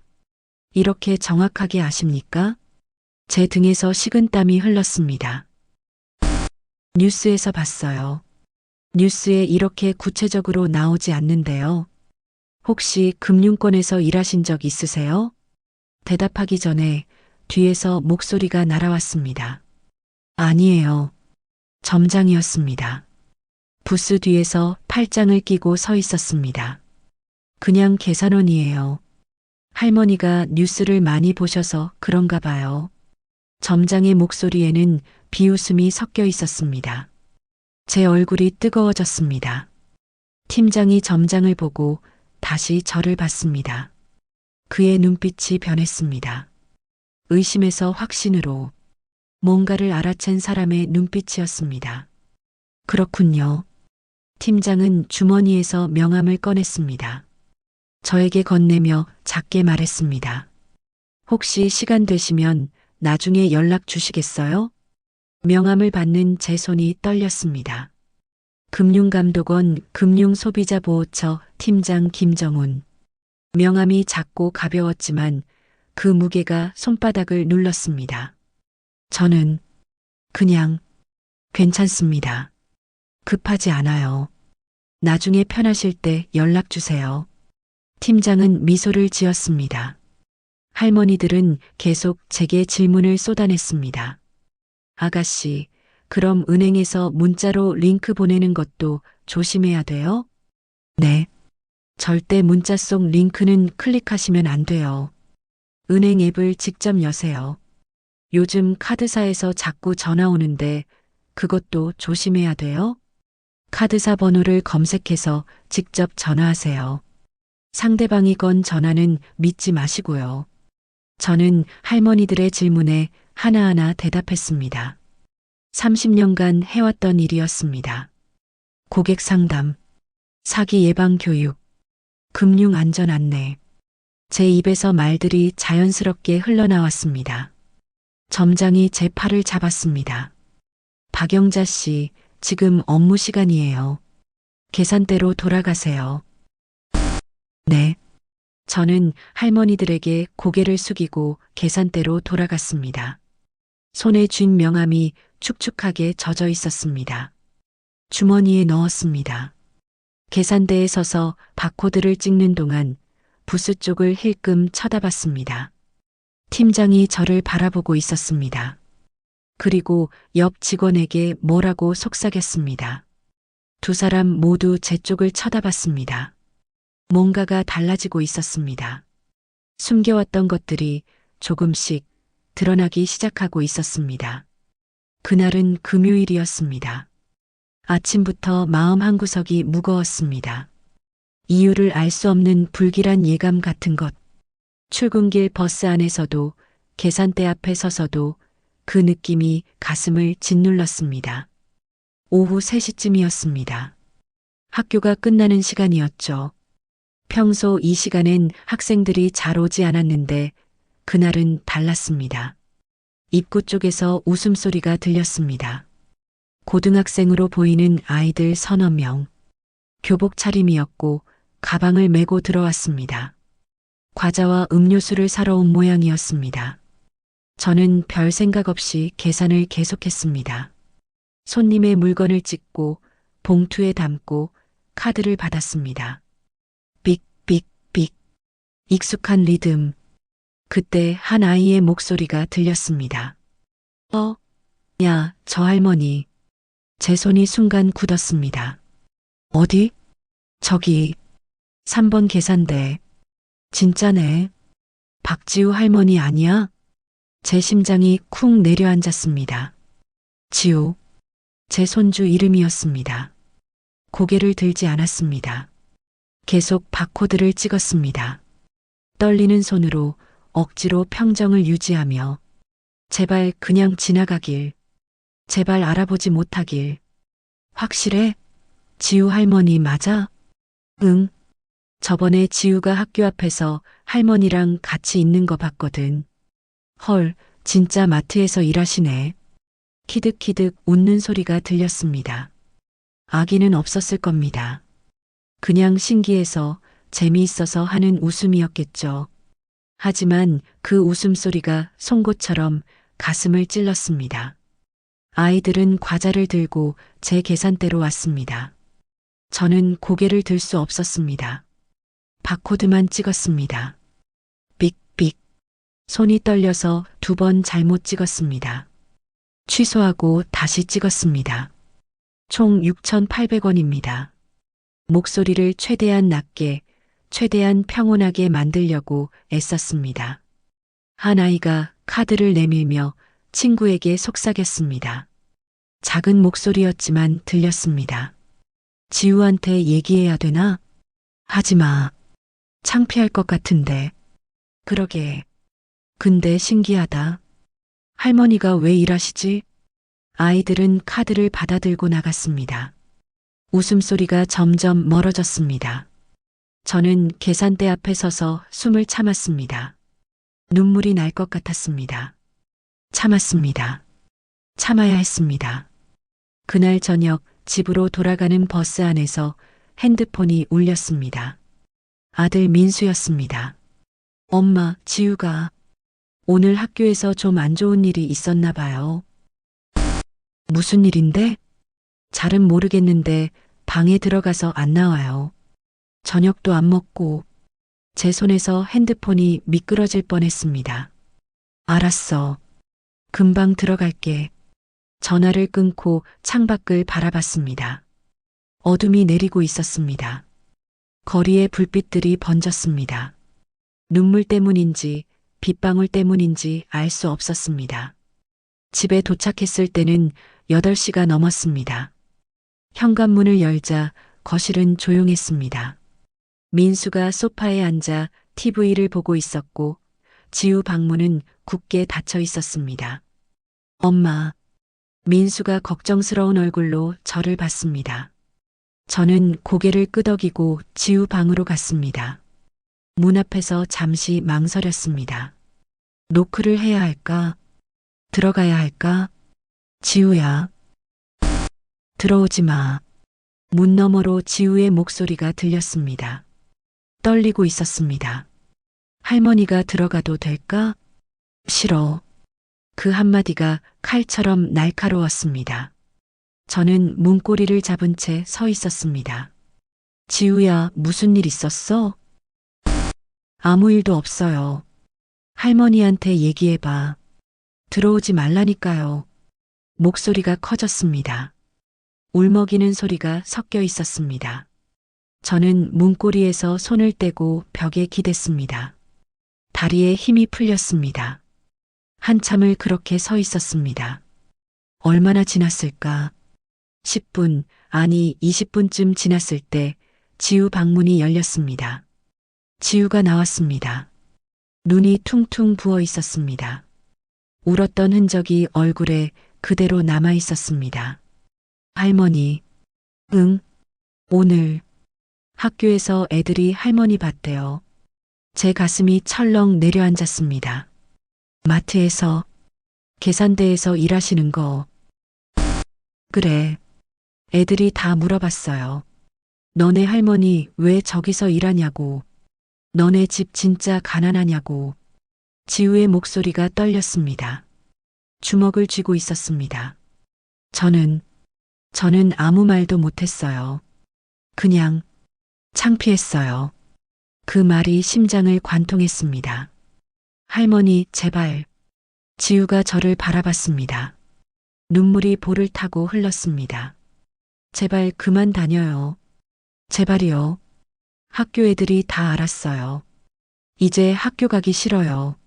이렇게 정확하게 아십니까? 제 등에서 식은땀이 흘렀습니다. 뉴스에서 봤어요. 뉴스에 이렇게 구체적으로 나오지 않는데요. 혹시 금융권에서 일하신 적 있으세요? 대답하기 전에 뒤에서 목소리가 날아왔습니다. 아니에요. 점장이었습니다. 부스 뒤에서 팔짱을 끼고 서 있었습니다. 그냥 계산원이에요. 할머니가 뉴스를 많이 보셔서 그런가 봐요. 점장의 목소리에는 비웃음이 섞여 있었습니다. 제 얼굴이 뜨거워졌습니다. 팀장이 점장을 보고 다시 저를 봤습니다. 그의 눈빛이 변했습니다. 의심에서 확신으로 뭔가를 알아챈 사람의 눈빛이었습니다. 그렇군요. 팀장은 주머니에서 명함을 꺼냈습니다. 저에게 건네며 작게 말했습니다. 혹시 시간 되시면 나중에 연락 주시겠어요? 명함을 받는 제 손이 떨렸습니다. 금융감독원 금융소비자보호처 팀장 김정훈. 명함이 작고 가벼웠지만 그 무게가 손바닥을 눌렀습니다. 저는 그냥 괜찮습니다. 급하지 않아요. 나중에 편하실 때 연락 주세요. 팀장은 미소를 지었습니다. 할머니들은 계속 제게 질문을 쏟아냈습니다. 아가씨, 그럼 은행에서 문자로 링크 보내는 것도 조심해야 돼요? 네. 절대 문자 속 링크는 클릭하시면 안 돼요. 은행 앱을 직접 여세요. 요즘 카드사에서 자꾸 전화 오는데 그것도 조심해야 돼요. 카드사 번호를 검색해서 직접 전화하세요. 상대방이 건 전화는 믿지 마시고요. 저는 할머니들의 질문에 하나하나 대답했습니다. 30년간 해왔던 일이었습니다. 고객 상담, 사기 예방 교육, 금융 안전 안내. 제 입에서 말들이 자연스럽게 흘러나왔습니다. 점장이 제 팔을 잡았습니다. 박영자 씨, 지금 업무 시간이에요. 계산대로 돌아가세요. 네. 저는 할머니들에게 고개를 숙이고 계산대로 돌아갔습니다. 손에 쥔 명함이 축축하게 젖어 있었습니다. 주머니에 넣었습니다. 계산대에 서서 바코드를 찍는 동안 부스 쪽을 힐끔 쳐다봤습니다. 팀장이 저를 바라보고 있었습니다. 그리고 옆 직원에게 뭐라고 속삭였습니다. 두 사람 모두 제 쪽을 쳐다봤습니다. 뭔가가 달라지고 있었습니다. 숨겨왔던 것들이 조금씩 드러나기 시작하고 있었습니다. 그날은 금요일이었습니다. 아침부터 마음 한구석이 무거웠습니다. 이유를 알 수 없는 불길한 예감 같은 것. 출근길 버스 안에서도 계산대 앞에 서서도 그 느낌이 가슴을 짓눌렀습니다. 오후 3시쯤이었습니다. 학교가 끝나는 시간이었죠. 평소 이 시간엔 학생들이 잘 오지 않았는데 그날은 달랐습니다. 입구 쪽에서 웃음소리가 들렸습니다. 고등학생으로 보이는 아이들 서너 명. 교복 차림이었고 가방을 메고 들어왔습니다. 과자와 음료수를 사러 온 모양이었습니다. 저는 별 생각 없이 계산을 계속했습니다. 손님의 물건을 찍고 봉투에 담고 카드를 받았습니다. 삑삑삑. 익숙한 리듬. 그때 한 아이의 목소리가 들렸습니다. 야, 저 할머니. 제 손이 순간 굳었습니다. 어디? 저기. 3번 계산대. 진짜네. 박지우 할머니 아니야? 제 심장이 쿵 내려앉았습니다. 지우. 제 손주 이름이었습니다. 고개를 들지 않았습니다. 계속 바코드를 찍었습니다. 떨리는 손으로 억지로 평정을 유지하며 제발 그냥 지나가길. 제발 알아보지 못하길. 확실해? 지우 할머니 맞아? 응. 저번에 지우가 학교 앞에서 할머니랑 같이 있는 거 봤거든. 헐, 진짜 마트에서 일하시네. 키득키득 웃는 소리가 들렸습니다. 아기는 없었을 겁니다. 그냥 신기해서 재미있어서 하는 웃음이었겠죠. 하지만 그 웃음소리가 송곳처럼 가슴을 찔렀습니다. 아이들은 과자를 들고 제 계산대로 왔습니다. 저는 고개를 들 수 없었습니다. 바코드만 찍었습니다. 삑삑. 손이 떨려서 2번 잘못 찍었습니다. 취소하고 다시 찍었습니다. 총 6,800원입니다. 목소리를 최대한 낮게, 최대한 평온하게 만들려고 애썼습니다. 한 아이가 카드를 내밀며 친구에게 속삭였습니다. 작은 목소리였지만 들렸습니다. 지우한테 얘기해야 되나? 하지 마. 창피할 것 같은데. 그러게. 근데 신기하다. 할머니가 왜 일하시지? 아이들은 카드를 받아들고 나갔습니다. 웃음소리가 점점 멀어졌습니다. 저는 계산대 앞에 서서 숨을 참았습니다. 눈물이 날 것 같았습니다. 참았습니다. 참아야 했습니다. 그날 저녁 집으로 돌아가는 버스 안에서 핸드폰이 울렸습니다. 아들 민수였습니다. 엄마, 지우가 오늘 학교에서 좀 안 좋은 일이 있었나 봐요. 무슨 일인데? 잘은 모르겠는데 방에 들어가서 안 나와요. 저녁도 안 먹고 제 손에서 핸드폰이 미끄러질 뻔했습니다. 알았어. 금방 들어갈게. 전화를 끊고 창밖을 바라봤습니다. 어둠이 내리고 있었습니다. 거리에 불빛들이 번졌습니다. 눈물 때문인지 빗방울 때문인지 알 수 없었습니다. 집에 도착했을 때는 8시가 넘었습니다. 현관문을 열자 거실은 조용했습니다. 민수가 소파에 앉아 TV를 보고 있었고 지우 방문은 굳게 닫혀 있었습니다. 엄마. 민수가 걱정스러운 얼굴로 저를 봤습니다. 저는 고개를 끄덕이고 지우 방으로 갔습니다. 문 앞에서 잠시 망설였습니다. 노크를 해야 할까? 들어가야 할까? 지우야. 들어오지 마. 문 너머로 지우의 목소리가 들렸습니다. 떨리고 있었습니다. 할머니가 들어가도 될까? 싫어. 그 한마디가 칼처럼 날카로웠습니다. 저는 문고리를 잡은 채 서 있었습니다. 지우야, 무슨 일 있었어? 아무 일도 없어요. 할머니한테 얘기해봐. 들어오지 말라니까요. 목소리가 커졌습니다. 울먹이는 소리가 섞여 있었습니다. 저는 문고리에서 손을 떼고 벽에 기댔습니다. 다리에 힘이 풀렸습니다. 한참을 그렇게 서 있었습니다. 얼마나 지났을까? 10분, 아니 20분쯤 지났을 때 지우 방문이 열렸습니다. 지우가 나왔습니다. 눈이 퉁퉁 부어 있었습니다. 울었던 흔적이 얼굴에 그대로 남아 있었습니다. 할머니. 응. 오늘 학교에서 애들이 할머니 봤대요. 제 가슴이 철렁 내려앉았습니다. 마트에서, 계산대에서 일하시는 거. 그래. 애들이 다 물어봤어요. 너네 할머니 왜 저기서 일하냐고. 너네 집 진짜 가난하냐고. 지우의 목소리가 떨렸습니다. 주먹을 쥐고 있었습니다. 저는 아무 말도 못했어요. 그냥 창피했어요. 그 말이 심장을 관통했습니다. 할머니, 제발. 지우가 저를 바라봤습니다. 눈물이 볼을 타고 흘렀습니다. 제발 그만 다녀요. 제발이요. 학교 애들이 다 알았어요. 이제 학교 가기 싫어요.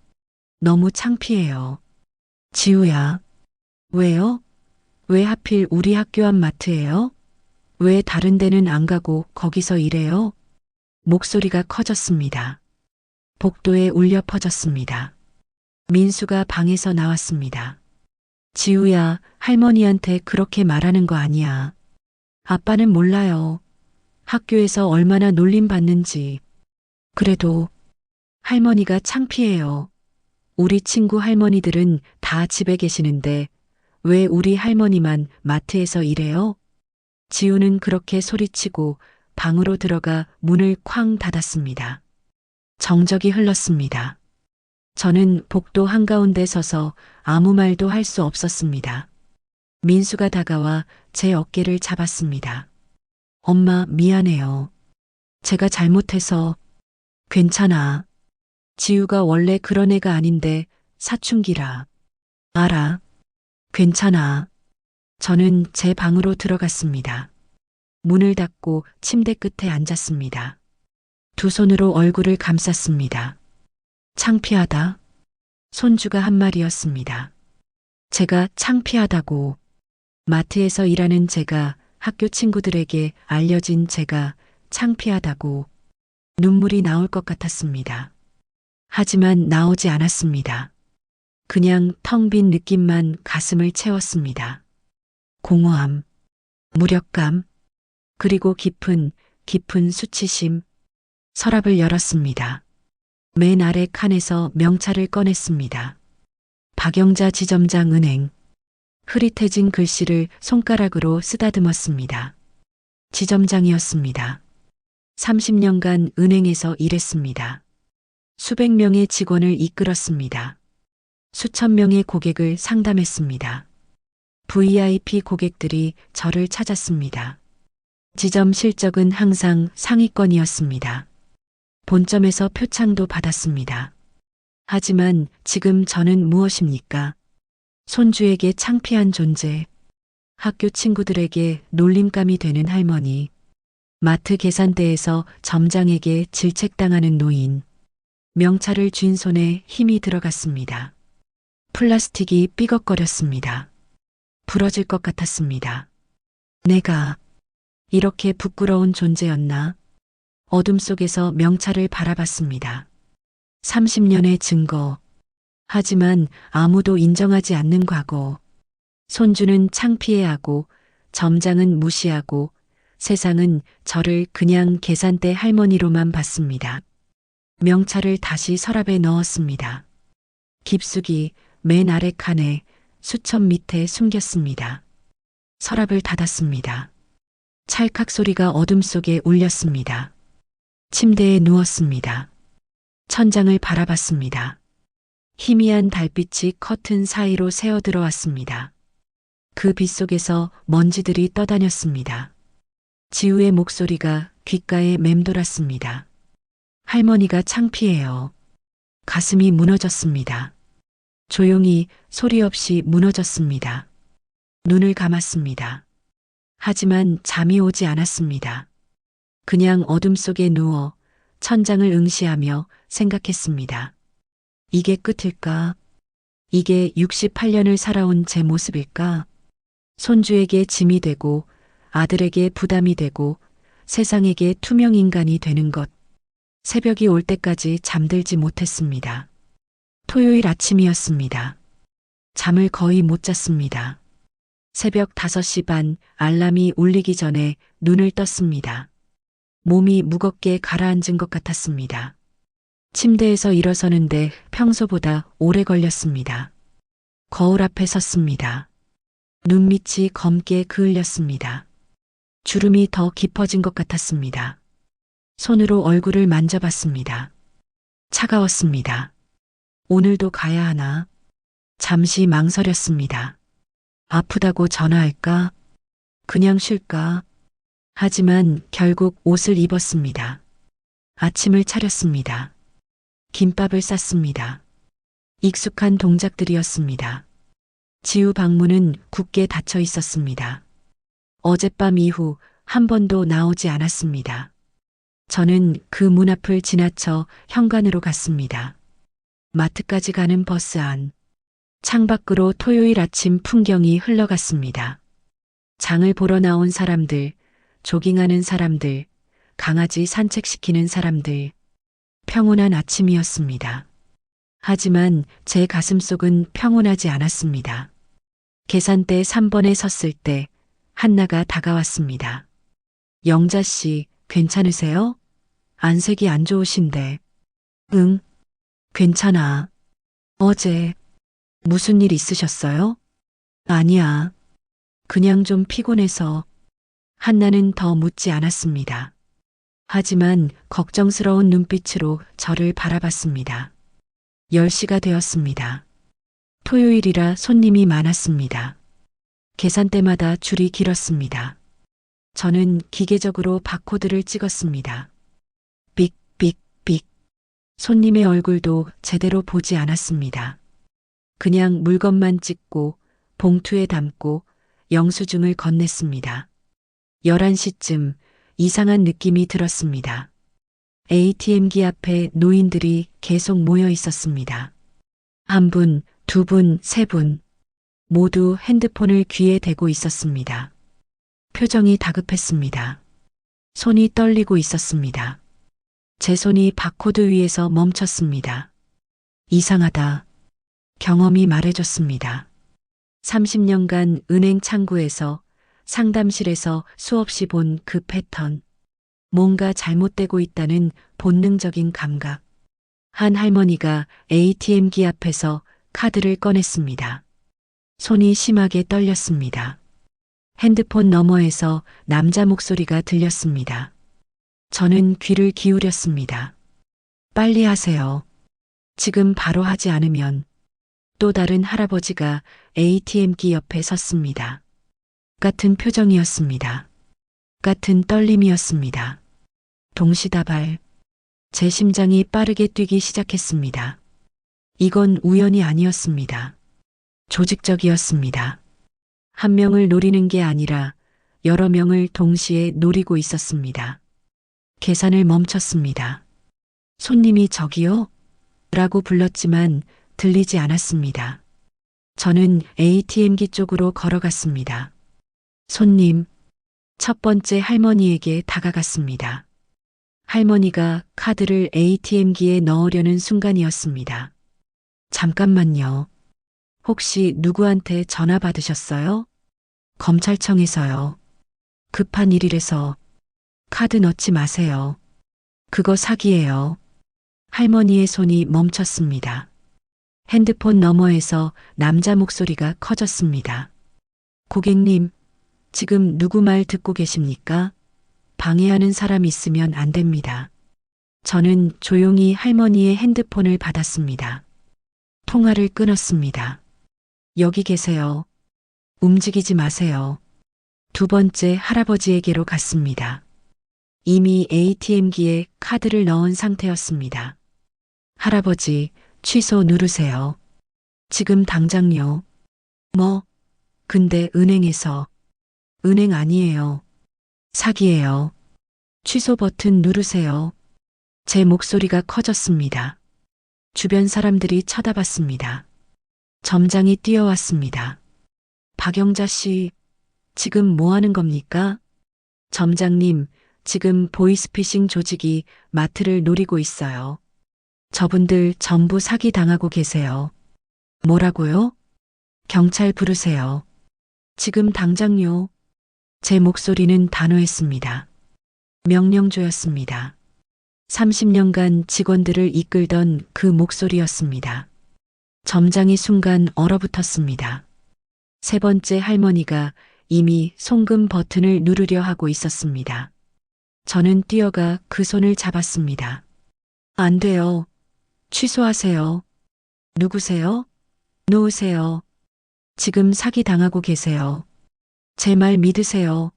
너무 창피해요. 지우야. 왜요? 왜 하필 우리 학교 앞 마트예요? 왜 다른 데는 안 가고 거기서 일해요? 목소리가 커졌습니다. 복도에 울려 퍼졌습니다. 민수가 방에서 나왔습니다. 지우야, 할머니한테 그렇게 말하는 거 아니야. 아빠는 몰라요. 학교에서 얼마나 놀림 받는지. 그래도 할머니가 창피해요. 우리 친구 할머니들은 다 집에 계시는데 왜 우리 할머니만 마트에서 일해요? 지우는 그렇게 소리치고 방으로 들어가 문을 쾅 닫았습니다. 정적이 흘렀습니다. 저는 복도 한가운데 서서 아무 말도 할 수 없었습니다. 민수가 다가와 제 어깨를 잡았습니다. 엄마, 미안해요. 제가 잘못해서. 괜찮아. 지우가 원래 그런 애가 아닌데 사춘기라. 알아. 괜찮아. 저는 제 방으로 들어갔습니다. 문을 닫고 침대 끝에 앉았습니다. 두 손으로 얼굴을 감쌌습니다. 창피하다. 손주가 한 말이었습니다. 제가 창피하다고. 마트에서 일하는 제가, 학교 친구들에게 알려진 제가 창피하다고. 눈물이 나올 것 같았습니다. 하지만 나오지 않았습니다. 그냥 텅 빈 느낌만 가슴을 채웠습니다. 공허함, 무력감, 그리고 깊은 수치심. 서랍을 열었습니다. 맨 아래 칸에서 명찰을 꺼냈습니다. 박영자 지점장 은행. 흐릿해진 글씨를 손가락으로 쓰다듬었습니다. 지점장이었습니다. 30년간 은행에서 일했습니다. 수백 명의 직원을 이끌었습니다. 수천 명의 고객을 상담했습니다. VIP 고객들이 저를 찾았습니다. 지점 실적은 항상 상위권이었습니다. 본점에서 표창도 받았습니다. 하지만 지금 저는 무엇입니까? 손주에게 창피한 존재, 학교 친구들에게 놀림감이 되는 할머니, 마트 계산대에서 점장에게 질책당하는 노인. 명찰을 쥔 손에 힘이 들어갔습니다. 플라스틱이 삐걱거렸습니다. 부러질 것 같았습니다. 내가 이렇게 부끄러운 존재였나? 어둠 속에서 명찰을 바라봤습니다. 30년의 증거. 하지만 아무도 인정하지 않는 과거. 손주는 창피해하고 점장은 무시하고 세상은 저를 그냥 계산대 할머니로만 봤습니다. 명찰을 다시 서랍에 넣었습니다. 깊숙이 맨 아래 칸에 수첩 밑에 숨겼습니다. 서랍을 닫았습니다. 찰칵 소리가 어둠 속에 울렸습니다. 침대에 누웠습니다. 천장을 바라봤습니다. 희미한 달빛이 커튼 사이로 새어 들어왔습니다. 그 빛 속에서 먼지들이 떠다녔습니다. 지우의 목소리가 귓가에 맴돌았습니다. 할머니가 창피해요. 가슴이 무너졌습니다. 조용히 소리 없이 무너졌습니다. 눈을 감았습니다. 하지만 잠이 오지 않았습니다. 그냥 어둠 속에 누워 천장을 응시하며 생각했습니다. 이게 끝일까? 이게 68년을 살아온 제 모습일까? 손주에게 짐이 되고 아들에게 부담이 되고 세상에게 투명 인간이 되는 것. 새벽이 올 때까지 잠들지 못했습니다. 토요일 아침이었습니다. 잠을 거의 못 잤습니다. 새벽 5시 반 알람이 울리기 전에 눈을 떴습니다. 몸이 무겁게 가라앉은 것 같았습니다. 침대에서 일어서는데 평소보다 오래 걸렸습니다. 거울 앞에 섰습니다. 눈밑이 검게 그을렸습니다. 주름이 더 깊어진 것 같았습니다. 손으로 얼굴을 만져봤습니다. 차가웠습니다. 오늘도 가야 하나? 잠시 망설였습니다. 아프다고 전화할까? 그냥 쉴까? 하지만 결국 옷을 입었습니다. 아침을 차렸습니다. 김밥을 쌌습니다. 익숙한 동작들이었습니다. 지우 방문은 굳게 닫혀 있었습니다. 어젯밤 이후 한 번도 나오지 않았습니다. 저는 그 문 앞을 지나쳐 현관으로 갔습니다. 마트까지 가는 버스 안. 창밖으로 토요일 아침 풍경이 흘러갔습니다. 장을 보러 나온 사람들, 조깅하는 사람들, 강아지 산책시키는 사람들. 평온한 아침이었습니다. 하지만 제 가슴속은 평온하지 않았습니다. 계산대 3번에 섰을 때 한나가 다가왔습니다. 영자 씨, 괜찮으세요? 안색이 안 좋으신데. 응, 괜찮아. 어제 무슨 일 있으셨어요? 아니야. 그냥 좀 피곤해서. 한나는 더 묻지 않았습니다. 하지만 걱정스러운 눈빛으로 저를 바라봤습니다. 10시가 되었습니다. 토요일이라 손님이 많았습니다. 계산대마다 줄이 길었습니다. 저는 기계적으로 바코드를 찍었습니다. 삑, 삑, 삑. 손님의 얼굴도 제대로 보지 않았습니다. 그냥 물건만 찍고 봉투에 담고 영수증을 건넸습니다. 11시쯤 이상한 느낌이 들었습니다. ATM기 앞에 노인들이 계속 모여 있었습니다. 한 분, 두 분, 세 분. 모두 핸드폰을 귀에 대고 있었습니다. 표정이 다급했습니다. 손이 떨리고 있었습니다. 제 손이 바코드 위에서 멈췄습니다. 이상하다. 경험이 말해줬습니다. 30년간 은행 창구에서 상담실에서 수없이 본 그 패턴. 뭔가 잘못되고 있다는 본능적인 감각. 한 할머니가 ATM기 앞에서 카드를 꺼냈습니다. 손이 심하게 떨렸습니다. 핸드폰 너머에서 남자 목소리가 들렸습니다. 저는 귀를 기울였습니다. 빨리 하세요. 지금 바로 하지 않으면. 또 다른 할아버지가 ATM기 옆에 섰습니다. 같은 표정이었습니다. 같은 떨림이었습니다. 동시다발. 제 심장이 빠르게 뛰기 시작했습니다. 이건 우연이 아니었습니다. 조직적이었습니다. 한 명을 노리는 게 아니라 여러 명을 동시에 노리고 있었습니다. 계산을 멈췄습니다. 손님이 저기요? 라고 불렀지만 들리지 않았습니다. 저는 ATM기 쪽으로 걸어갔습니다. 손님, 첫 번째 할머니에게 다가갔습니다. 할머니가 카드를 ATM기에 넣으려는 순간이었습니다. 잠깐만요. 혹시 누구한테 전화 받으셨어요? 검찰청에서요. 급한 일이라서. 카드 넣지 마세요. 그거 사기예요. 할머니의 손이 멈췄습니다. 핸드폰 너머에서 남자 목소리가 커졌습니다. 고객님, 지금 누구 말 듣고 계십니까? 방해하는 사람 있으면 안 됩니다. 저는 조용히 할머니의 핸드폰을 받았습니다. 통화를 끊었습니다. 여기 계세요. 움직이지 마세요. 두 번째 할아버지에게로 갔습니다. 이미 ATM기에 카드를 넣은 상태였습니다. 할아버지, 취소 누르세요. 지금 당장요. 뭐? 근데 은행에서. 은행 아니에요. 사기예요. 취소 버튼 누르세요. 제 목소리가 커졌습니다. 주변 사람들이 쳐다봤습니다. 점장이 뛰어왔습니다. 박영자 씨, 지금 뭐 하는 겁니까? 점장님, 지금 보이스피싱 조직이 마트를 노리고 있어요. 저분들 전부 사기 당하고 계세요. 뭐라고요? 경찰 부르세요. 지금 당장요. 제 목소리는 단호했습니다. 명령조였습니다. 30년간 직원들을 이끌던 그 목소리였습니다. 점장이 순간 얼어붙었습니다. 세 번째 할머니가 이미 송금 버튼을 누르려 하고 있었습니다. 저는 뛰어가 그 손을 잡았습니다. 안 돼요. 취소하세요. 누구세요? 놓으세요. 지금 사기당하고 계세요. 제 말 믿으세요.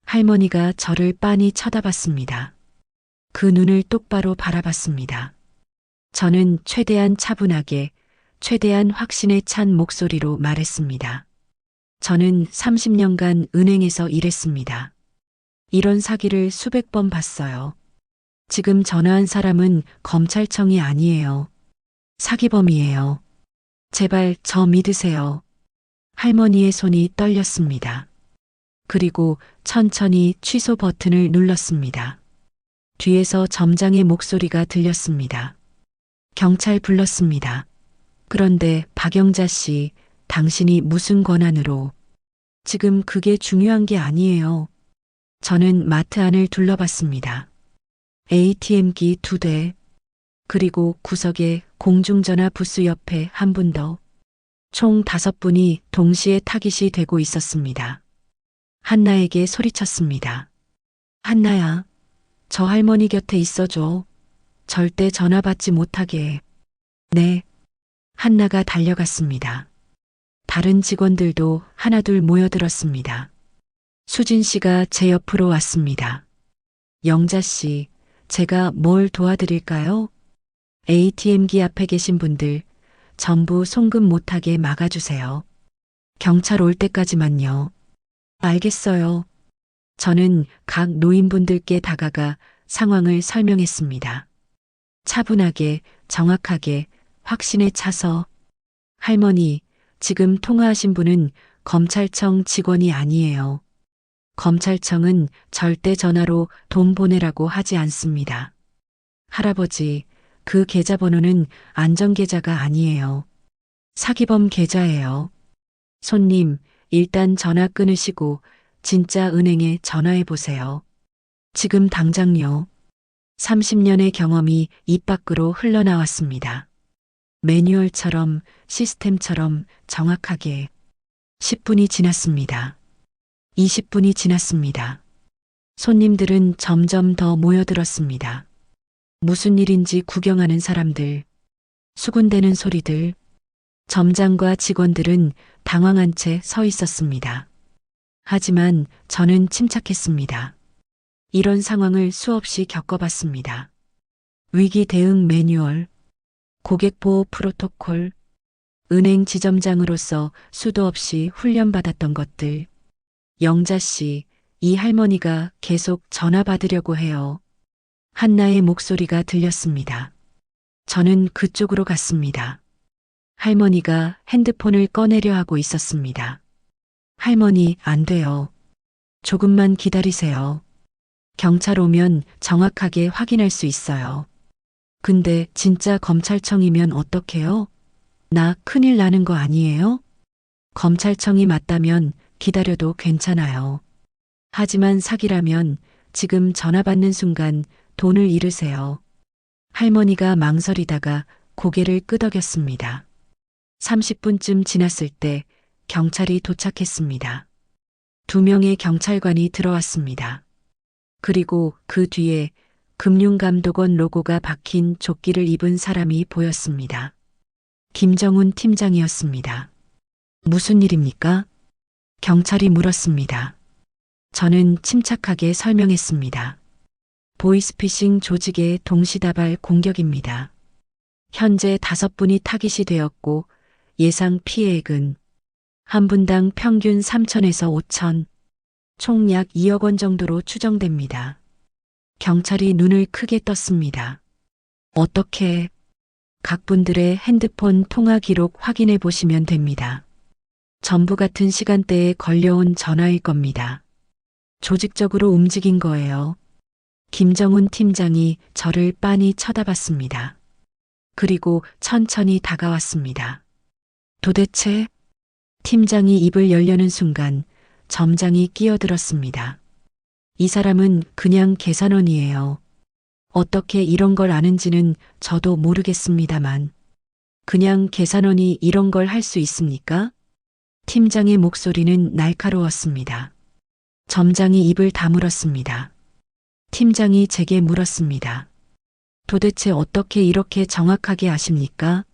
할머니가 저를 빤히 쳐다봤습니다. 그 눈을 똑바로 바라봤습니다. 저는 최대한 차분하게, 최대한 확신에 찬 목소리로 말했습니다. 저는 30년간 은행에서 일했습니다. 이런 사기를 수백 번 봤어요. 지금 전화한 사람은 검찰청이 아니에요. 사기범이에요. 제발 저 믿으세요. 할머니의 손이 떨렸습니다. 그리고 천천히 취소 버튼을 눌렀습니다. 뒤에서 점장의 목소리가 들렸습니다. 경찰 불렀습니다. 그런데 박영자 씨, 당신이 무슨 권한으로? 지금 그게 중요한 게 아니에요. 저는 마트 안을 둘러봤습니다. ATM기 2대, 그리고 구석에 공중전화 부스 옆에 한 분 더. 총 5분이 동시에 타깃이 되고 있었습니다. 한나에게 소리쳤습니다. 한나야, 저 할머니 곁에 있어줘. 절대 전화 받지 못하게. 네. 한나가 달려갔습니다. 다른 직원들도 하나둘 모여들었습니다. 수진 씨가 제 옆으로 왔습니다. 영자 씨, 제가 뭘 도와드릴까요? ATM기 앞에 계신 분들 전부 송금 못하게 막아주세요. 경찰 올 때까지만요. 알겠어요. 저는 각 노인분들께 다가가 상황을 설명했습니다. 차분하게, 정확하게, 확신에 차서 할머니, 지금 통화하신 분은 검찰청 직원이 아니에요. 검찰청은 절대 전화로 돈 보내라고 하지 않습니다. 할아버지, 그 계좌번호는 안전계좌가 아니에요. 사기범 계좌예요. 손님, 일단 전화 끊으시고 진짜 은행에 전화해 보세요. 지금 당장요. 30년의 경험이 입 밖으로 흘러나왔습니다. 매뉴얼처럼, 시스템처럼 정확하게. 10분이 지났습니다. 20분이 지났습니다. 손님들은 점점 더 모여들었습니다. 무슨 일인지 구경하는 사람들, 수군대는 소리들, 점장과 직원들은 당황한 채 서 있었습니다. 하지만 저는 침착했습니다. 이런 상황을 수없이 겪어봤습니다. 위기 대응 매뉴얼, 고객 보호 프로토콜, 은행 지점장으로서 수도 없이 훈련받았던 것들. 영자 씨, 이 할머니가 계속 전화 받으려고 해요. 한나의 목소리가 들렸습니다. 저는 그쪽으로 갔습니다. 할머니가 핸드폰을 꺼내려 하고 있었습니다. 할머니, 안 돼요. 조금만 기다리세요. 경찰 오면 정확하게 확인할 수 있어요. 근데 진짜 검찰청이면 어떡해요? 나 큰일 나는 거 아니에요? 검찰청이 맞다면 기다려도 괜찮아요. 하지만 사기라면 지금 전화 받는 순간 돈을 잃으세요. 할머니가 망설이다가 고개를 끄덕였습니다. 30분쯤 지났을 때 경찰이 도착했습니다. 2명의 경찰관이 들어왔습니다. 그리고 그 뒤에 금융감독원 로고가 박힌 조끼를 입은 사람이 보였습니다. 김정훈 팀장이었습니다. 무슨 일입니까? 경찰이 물었습니다. 저는 침착하게 설명했습니다. 보이스피싱 조직의 동시다발 공격입니다. 현재 5분이 타깃이 되었고 예상 피해액은 한 분당 평균 3천에서 5천, 총 약 2억 원 정도로 추정됩니다. 경찰이 눈을 크게 떴습니다. 어떻게? 각 분들의 핸드폰 통화 기록 확인해 보시면 됩니다. 전부 같은 시간대에 걸려온 전화일 겁니다. 조직적으로 움직인 거예요. 김정훈 팀장이 저를 빤히 쳐다봤습니다. 그리고 천천히 다가왔습니다. 도대체? 팀장이 입을 열려는 순간 점장이 끼어들었습니다. 이 사람은 그냥 계산원이에요. 어떻게 이런 걸 아는지는 저도 모르겠습니다만. 그냥 계산원이 이런 걸 할 수 있습니까? 팀장의 목소리는 날카로웠습니다. 점장이 입을 다물었습니다. 팀장이 제게 물었습니다. 도대체 어떻게 이렇게 정확하게 아십니까?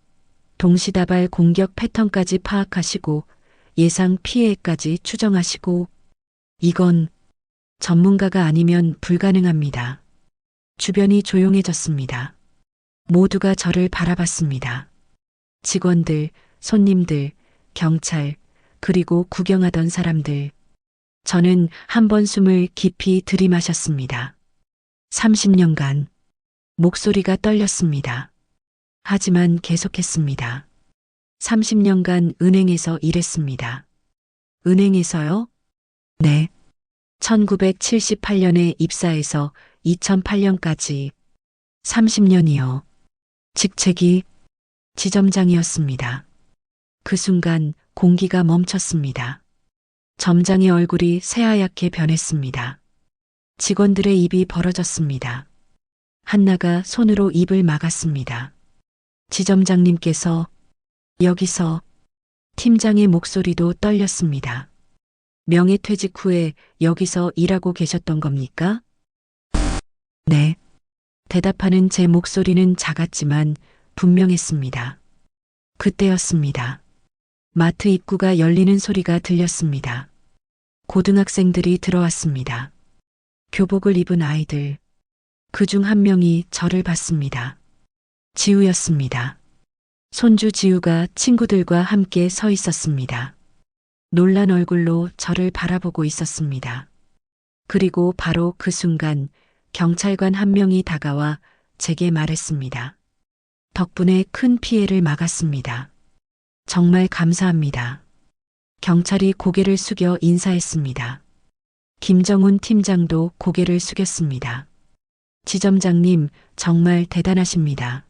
동시다발 공격 패턴까지 파악하시고 예상 피해까지 추정하시고 이건 전문가가 아니면 불가능합니다. 주변이 조용해졌습니다. 모두가 저를 바라봤습니다. 직원들, 손님들, 경찰, 그리고 구경하던 사람들. 저는 한 번 숨을 깊이 들이마셨습니다. 30년간 목소리가 떨렸습니다. 하지만 계속했습니다. 30년간 은행에서 일했습니다. 은행에서요? 네. 1978년에 입사해서 2008년까지 30년이요. 직책이 지점장이었습니다. 그 순간 공기가 멈췄습니다. 점장의 얼굴이 새하얗게 변했습니다. 직원들의 입이 벌어졌습니다. 한나가 손으로 입을 막았습니다. 지점장님께서 여기서 팀장의 목소리도 떨렸습니다. 명예퇴직 후에 여기서 일하고 계셨던 겁니까? 네. 대답하는 제 목소리는 작았지만 분명했습니다. 그때였습니다. 마트 입구가 열리는 소리가 들렸습니다. 고등학생들이 들어왔습니다. 교복을 입은 아이들. 그중 한 명이 저를 봤습니다. 지우였습니다. 손주 지우가 친구들과 함께 서 있었습니다. 놀란 얼굴로 저를 바라보고 있었습니다. 그리고 바로 그 순간 경찰관 한 명이 다가와 제게 말했습니다. 덕분에 큰 피해를 막았습니다. 정말 감사합니다. 경찰이 고개를 숙여 인사했습니다. 김정훈 팀장도 고개를 숙였습니다. 지점장님, 정말 대단하십니다.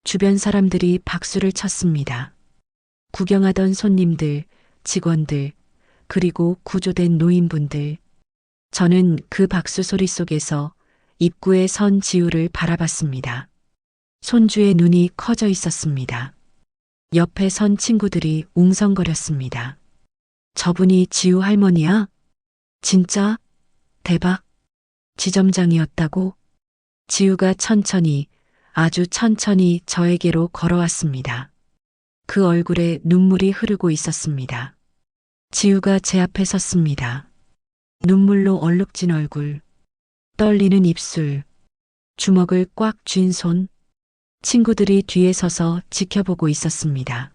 주변 사람들이 박수를 쳤습니다. 구경하던 손님들, 직원들, 그리고 구조된 노인분들. 저는 그 박수 소리 속에서 입구에 선 지우를 바라봤습니다. 손주의 눈이 커져 있었습니다. 옆에 선 친구들이 웅성거렸습니다. 저분이 지우 할머니야? 진짜? 대박. 지점장이었다고? 지우가 천천히, 아주 천천히 저에게로 걸어왔습니다. 그 얼굴에 눈물이 흐르고 있었습니다. 지우가 제 앞에 섰습니다. 눈물로 얼룩진 얼굴, 떨리는 입술, 주먹을 꽉 쥔 손. 친구들이 뒤에 서서 지켜보고 있었습니다.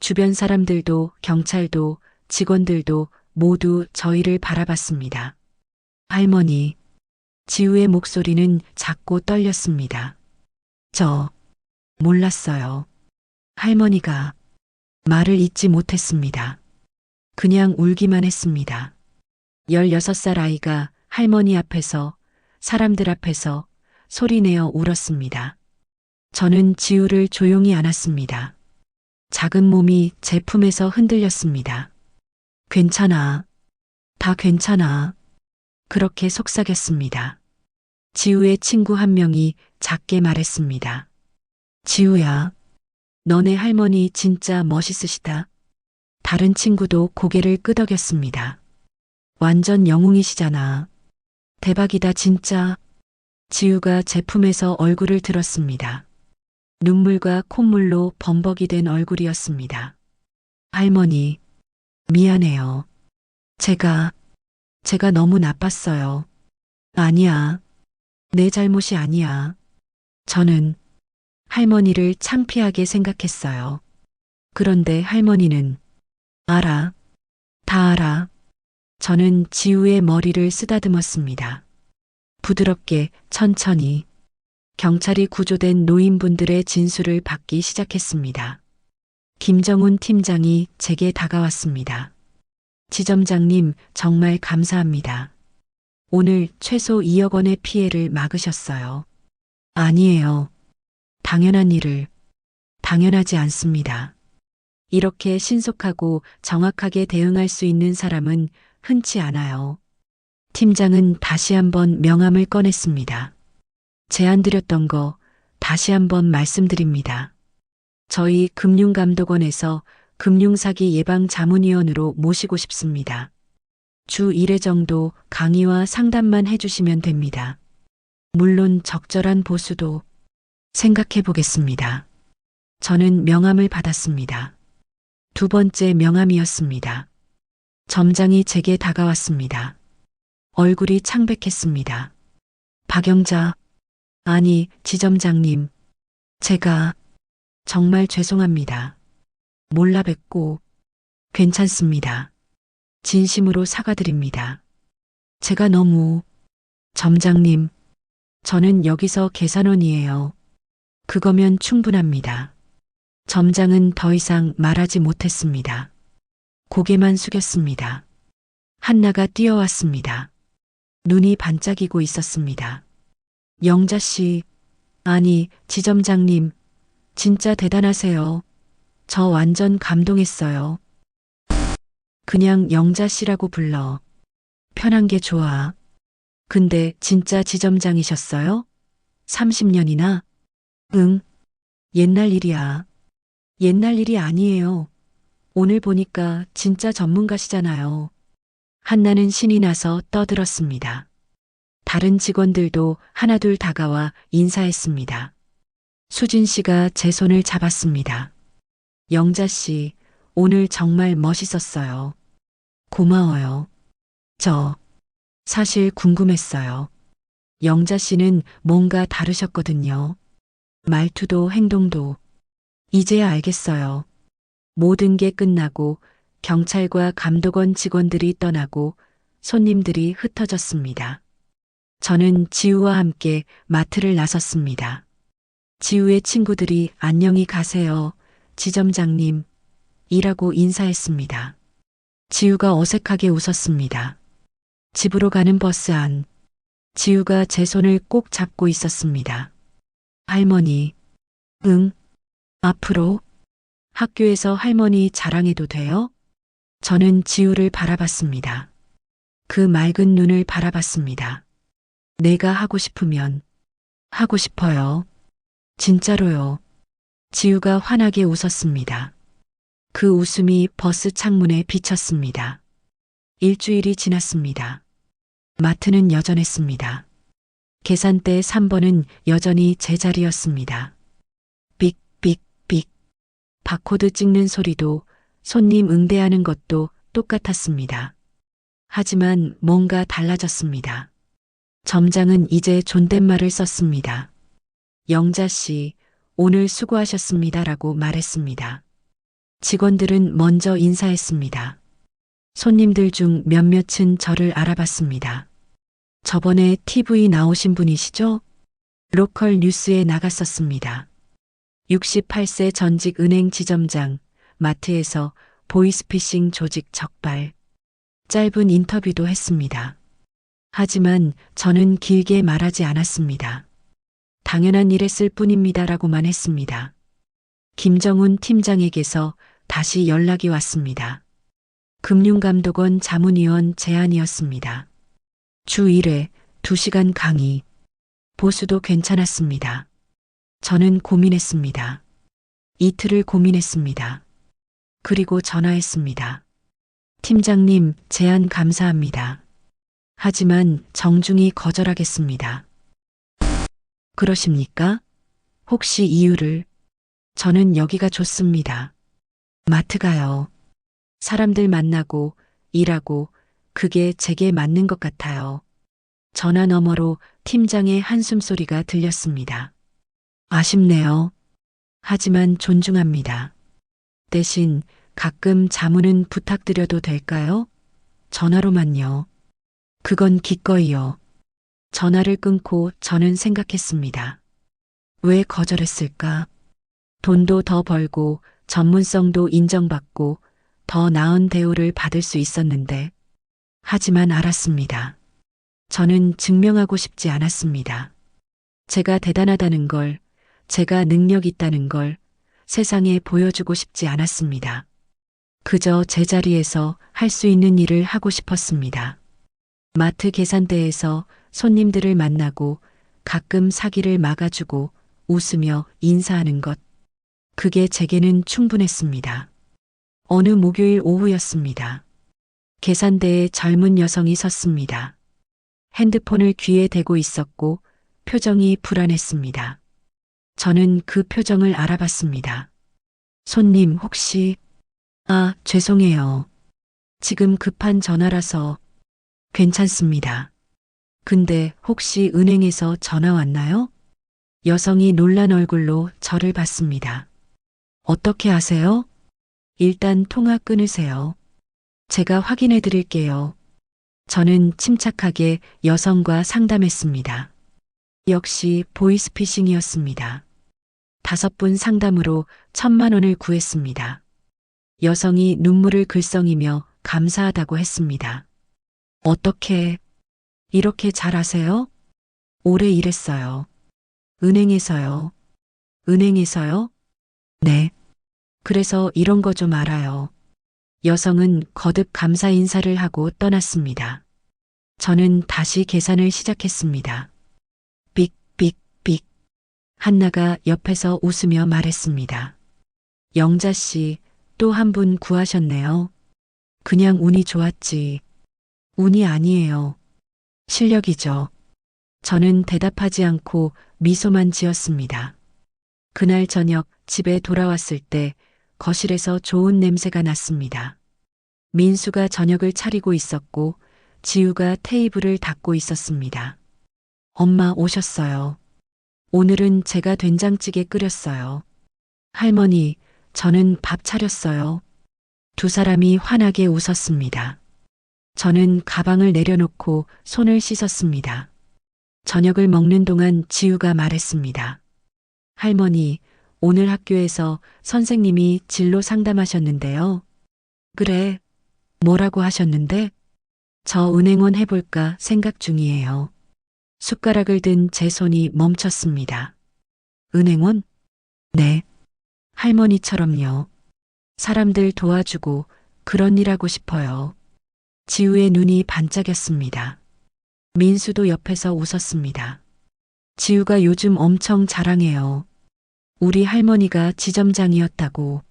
주변 사람들도 경찰도 직원들도 모두 저희를 바라봤습니다. 할머니, 지우의 목소리는 작고 떨렸습니다. 저 몰랐어요. 할머니가 말을 잇지 못했습니다. 그냥 울기만 했습니다. 16살 아이가 할머니 앞에서, 사람들 앞에서 소리내어 울었습니다. 저는 지우를 조용히 안았습니다. 작은 몸이 제 품에서 흔들렸습니다. 괜찮아. 다 괜찮아. 그렇게 속삭였습니다. 지우의 친구 한 명이 작게 말했습니다. 지우야, 너네 할머니 진짜 멋있으시다. 다른 친구도 고개를 끄덕였습니다. 완전 영웅이시잖아. 대박이다 진짜. 지우가 제 품에서 얼굴을 들었습니다. 눈물과 콧물로 범벅이 된 얼굴이었습니다. 할머니, 미안해요. 제가 너무 나빴어요. 아니야. 내 잘못이 아니야. 저는 할머니를 창피하게 생각했어요. 그런데 할머니는 알아. 다 알아. 저는 지우의 머리를 쓰다듬었습니다. 부드럽게 천천히. 경찰이 구조된 노인분들의 진술을 받기 시작했습니다. 김정훈 팀장이 제게 다가왔습니다. 지점장님, 정말 감사합니다. 오늘 최소 2억 원의 피해를 막으셨어요. 아니에요. 당연한 일을. 당연하지 않습니다. 이렇게 신속하고 정확하게 대응할 수 있는 사람은 흔치 않아요. 팀장은 다시 한번 명함을 꺼냈습니다. 제안드렸던 거 다시 한번 말씀드립니다. 저희 금융감독원에서 금융사기 예방 자문위원으로 모시고 싶습니다. 주 1회 정도 강의와 상담만 해주시면 됩니다. 물론 적절한 보수도 생각해 보겠습니다. 저는 명함을 받았습니다. 두 번째 명함이었습니다. 점장이 제게 다가왔습니다. 얼굴이 창백했습니다. 박영자, 아니, 지점장님, 제가 정말 죄송합니다. 몰라 뵙고 괜찮습니다. 진심으로 사과드립니다. 제가 너무 점장님, 저는 여기서 계산원이에요. 그거면 충분합니다. 점장은 더 이상 말하지 못했습니다. 고개만 숙였습니다. 한나가 뛰어왔습니다. 눈이 반짝이고 있었습니다. 영자 씨, 아니, 지점장님, 진짜 대단하세요. 저 완전 감동했어요. 그냥 영자 씨라고 불러. 편한 게 좋아. 근데 진짜 지점장이셨어요? 30년이나? 응. 옛날 일이야. 옛날 일이 아니에요. 오늘 보니까 진짜 전문가시잖아요. 한나는 신이 나서 떠들었습니다. 다른 직원들도 하나둘 다가와 인사했습니다. 수진 씨가 제 손을 잡았습니다. 영자 씨, 오늘 정말 멋있었어요. 고마워요. 저 사실 궁금했어요. 영자 씨는 뭔가 다르셨거든요. 말투도 행동도. 이제야 알겠어요. 모든 게 끝나고 경찰과 감독원 직원들이 떠나고 손님들이 흩어졌습니다. 저는 지우와 함께 마트를 나섰습니다. 지우의 친구들이 안녕히 가세요, 지점장님, 이라고 인사했습니다. 지우가 어색하게 웃었습니다. 집으로 가는 버스 안, 지우가 제 손을 꼭 잡고 있었습니다. 할머니, 응, 앞으로 학교에서 할머니 자랑해도 돼요? 저는 지우를 바라봤습니다. 그 맑은 눈을 바라봤습니다. 내가 하고 싶으면 하고 싶어요. 진짜로요. 지우가 환하게 웃었습니다. 그 웃음이 버스 창문에 비쳤습니다. 일주일이 지났습니다. 마트는 여전했습니다. 계산대 3번은 여전히 제자리였습니다. 삑삑삑. 바코드 찍는 소리도 손님 응대하는 것도 똑같았습니다. 하지만 뭔가 달라졌습니다. 점장은 이제 존댓말을 썼습니다. 영자 씨, 오늘 수고하셨습니다라고 말했습니다. 직원들은 먼저 인사했습니다. 손님들 중 몇몇은 저를 알아봤습니다. 저번에 TV 나오신 분이시죠? 로컬 뉴스에 나갔었습니다. 68세 전직 은행 지점장, 마트에서 보이스피싱 조직 적발. 짧은 인터뷰도 했습니다. 하지만 저는 길게 말하지 않았습니다. 당연한 일 했을 뿐입니다라고만 했습니다. 김정훈 팀장에게서 다시 연락이 왔습니다. 금융감독원 자문위원 제안이었습니다. 주 1회 2시간 강의. 보수도 괜찮았습니다. 저는 고민했습니다. 이틀을 고민했습니다. 그리고 전화했습니다. 팀장님, 제안 감사합니다. 하지만 정중히 거절하겠습니다. 그러십니까? 혹시 이유를? 저는 여기가 좋습니다. 마트 가요. 사람들 만나고 일하고 그게 제게 맞는 것 같아요. 전화 너머로 팀장의 한숨소리가 들렸습니다. 아쉽네요. 하지만 존중합니다. 대신 가끔 자문은 부탁드려도 될까요? 전화로만요. 그건 기꺼이요. 전화를 끊고 저는 생각했습니다. 왜 거절했을까? 돈도 더 벌고 전문성도 인정받고 더 나은 대우를 받을 수 있었는데. 하지만 알았습니다. 저는 증명하고 싶지 않았습니다. 제가 대단하다는 걸, 제가 능력 있다는 걸 세상에 보여주고 싶지 않았습니다. 그저 제자리에서 할 수 있는 일을 하고 싶었습니다. 마트 계산대에서 손님들을 만나고 가끔 사기를 막아주고 웃으며 인사하는 것. 그게 제게는 충분했습니다. 어느 목요일 오후였습니다. 계산대에 젊은 여성이 섰습니다. 핸드폰을 귀에 대고 있었고 표정이 불안했습니다. 저는 그 표정을 알아봤습니다. 손님 혹시... 죄송해요. 지금 급한 전화라서... 괜찮습니다. 근데 혹시 은행에서 전화 왔나요? 여성이 놀란 얼굴로 저를 봤습니다. 어떻게 아세요? 일단 통화 끊으세요. 제가 확인해 드릴게요. 저는 침착하게 여성과 상담했습니다. 역시 보이스피싱이었습니다. 5분 상담으로 1,000만 원을 구했습니다. 여성이 눈물을 글썽이며 감사하다고 했습니다. 어떻게 이렇게 잘 아세요? 오래 일했어요. 은행에서요. 은행에서요? 네. 그래서 이런 거 좀 알아요. 여성은 거듭 감사 인사를 하고 떠났습니다. 저는 다시 계산을 시작했습니다. 삑. 한나가 옆에서 웃으며 말했습니다. 영자 씨, 또 한 분 구하셨네요. 그냥 운이 좋았지. 운이 아니에요. 실력이죠. 저는 대답하지 않고 미소만 지었습니다. 그날 저녁 집에 돌아왔을 때 거실에서 좋은 냄새가 났습니다. 민수가 저녁을 차리고 있었고 지우가 테이블을 닦고 있었습니다. 엄마 오셨어요. 오늘은 제가 된장찌개 끓였어요. 할머니, 저는 밥 차렸어요. 두 사람이 환하게 웃었습니다. 저는 가방을 내려놓고 손을 씻었습니다. 저녁을 먹는 동안 지우가 말했습니다. 할머니, 오늘 학교에서 선생님이 진로 상담하셨는데요. 그래, 뭐라고 하셨는데? 저 은행원 해볼까 생각 중이에요. 숟가락을 든 제 손이 멈췄습니다. 은행원? 네. 할머니처럼요. 사람들 도와주고 그런 일 하고 싶어요. 지우의 눈이 반짝였습니다. 민수도 옆에서 웃었습니다. 지우가 요즘 엄청 자랑해요. 우리 할머니가 지점장이었다고.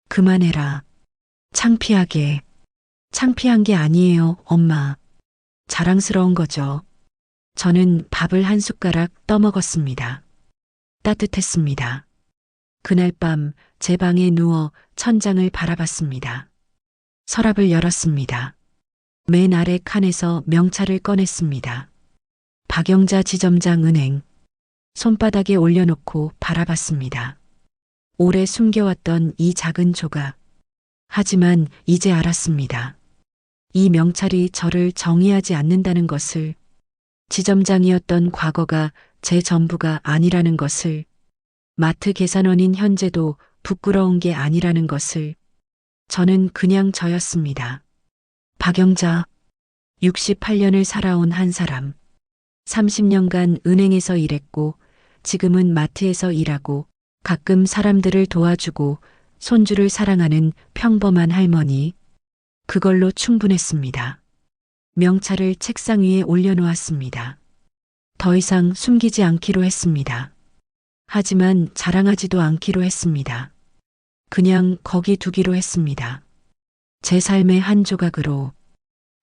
그만해라. 창피하게. 창피한 게 아니에요, 엄마. 자랑스러운 거죠. 저는 밥을 한 숟가락 떠먹었습니다. 따뜻했습니다. 그날 밤 제 방에 누워 천장을 바라봤습니다. 서랍을 열었습니다. 맨 아래 칸에서 명찰을 꺼냈습니다. 박영자 지점장 은행. 손바닥에 올려놓고 바라봤습니다. 오래 숨겨왔던 이 작은 조각. 하지만 이제 알았습니다. 이 명찰이 저를 정의하지 않는다는 것을, 지점장이었던 과거가 제 전부가 아니라는 것을, 마트 계산원인 현재도 부끄러운 게 아니라는 것을. 저는 그냥 저였습니다. 박영자, 68년을 살아온 한 사람. 30년간 은행에서 일했고 지금은 마트에서 일하고 가끔 사람들을 도와주고 손주를 사랑하는 평범한 할머니. 그걸로 충분했습니다. 명찰을 책상 위에 올려놓았습니다. 더 이상 숨기지 않기로 했습니다. 하지만 자랑하지도 않기로 했습니다. 그냥 거기 두기로 했습니다. 제 삶의 한 조각으로.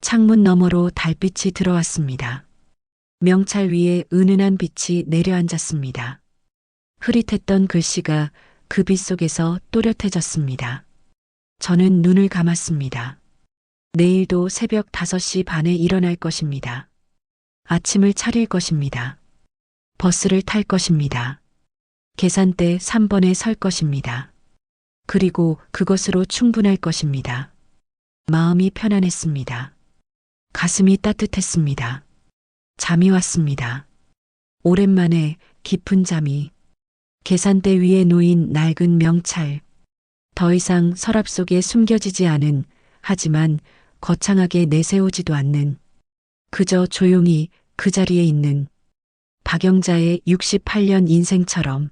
창문 너머로 달빛이 들어왔습니다. 명찰 위에 은은한 빛이 내려앉았습니다. 흐릿했던 글씨가 그 빛 속에서 또렷해졌습니다. 저는 눈을 감았습니다. 내일도 새벽 5시 반에 일어날 것입니다. 아침을 차릴 것입니다. 버스를 탈 것입니다. 계산대 3번에 설 것입니다. 그리고 그것으로 충분할 것입니다. 마음이 편안했습니다. 가슴이 따뜻했습니다. 잠이 왔습니다. 오랜만에 깊은 잠이. 계산대 위에 놓인 낡은 명찰. 더 이상 서랍 속에 숨겨지지 않은, 하지만 거창하게 내세우지도 않는, 그저 조용히 그 자리에 있는 박영자의 68년 인생처럼.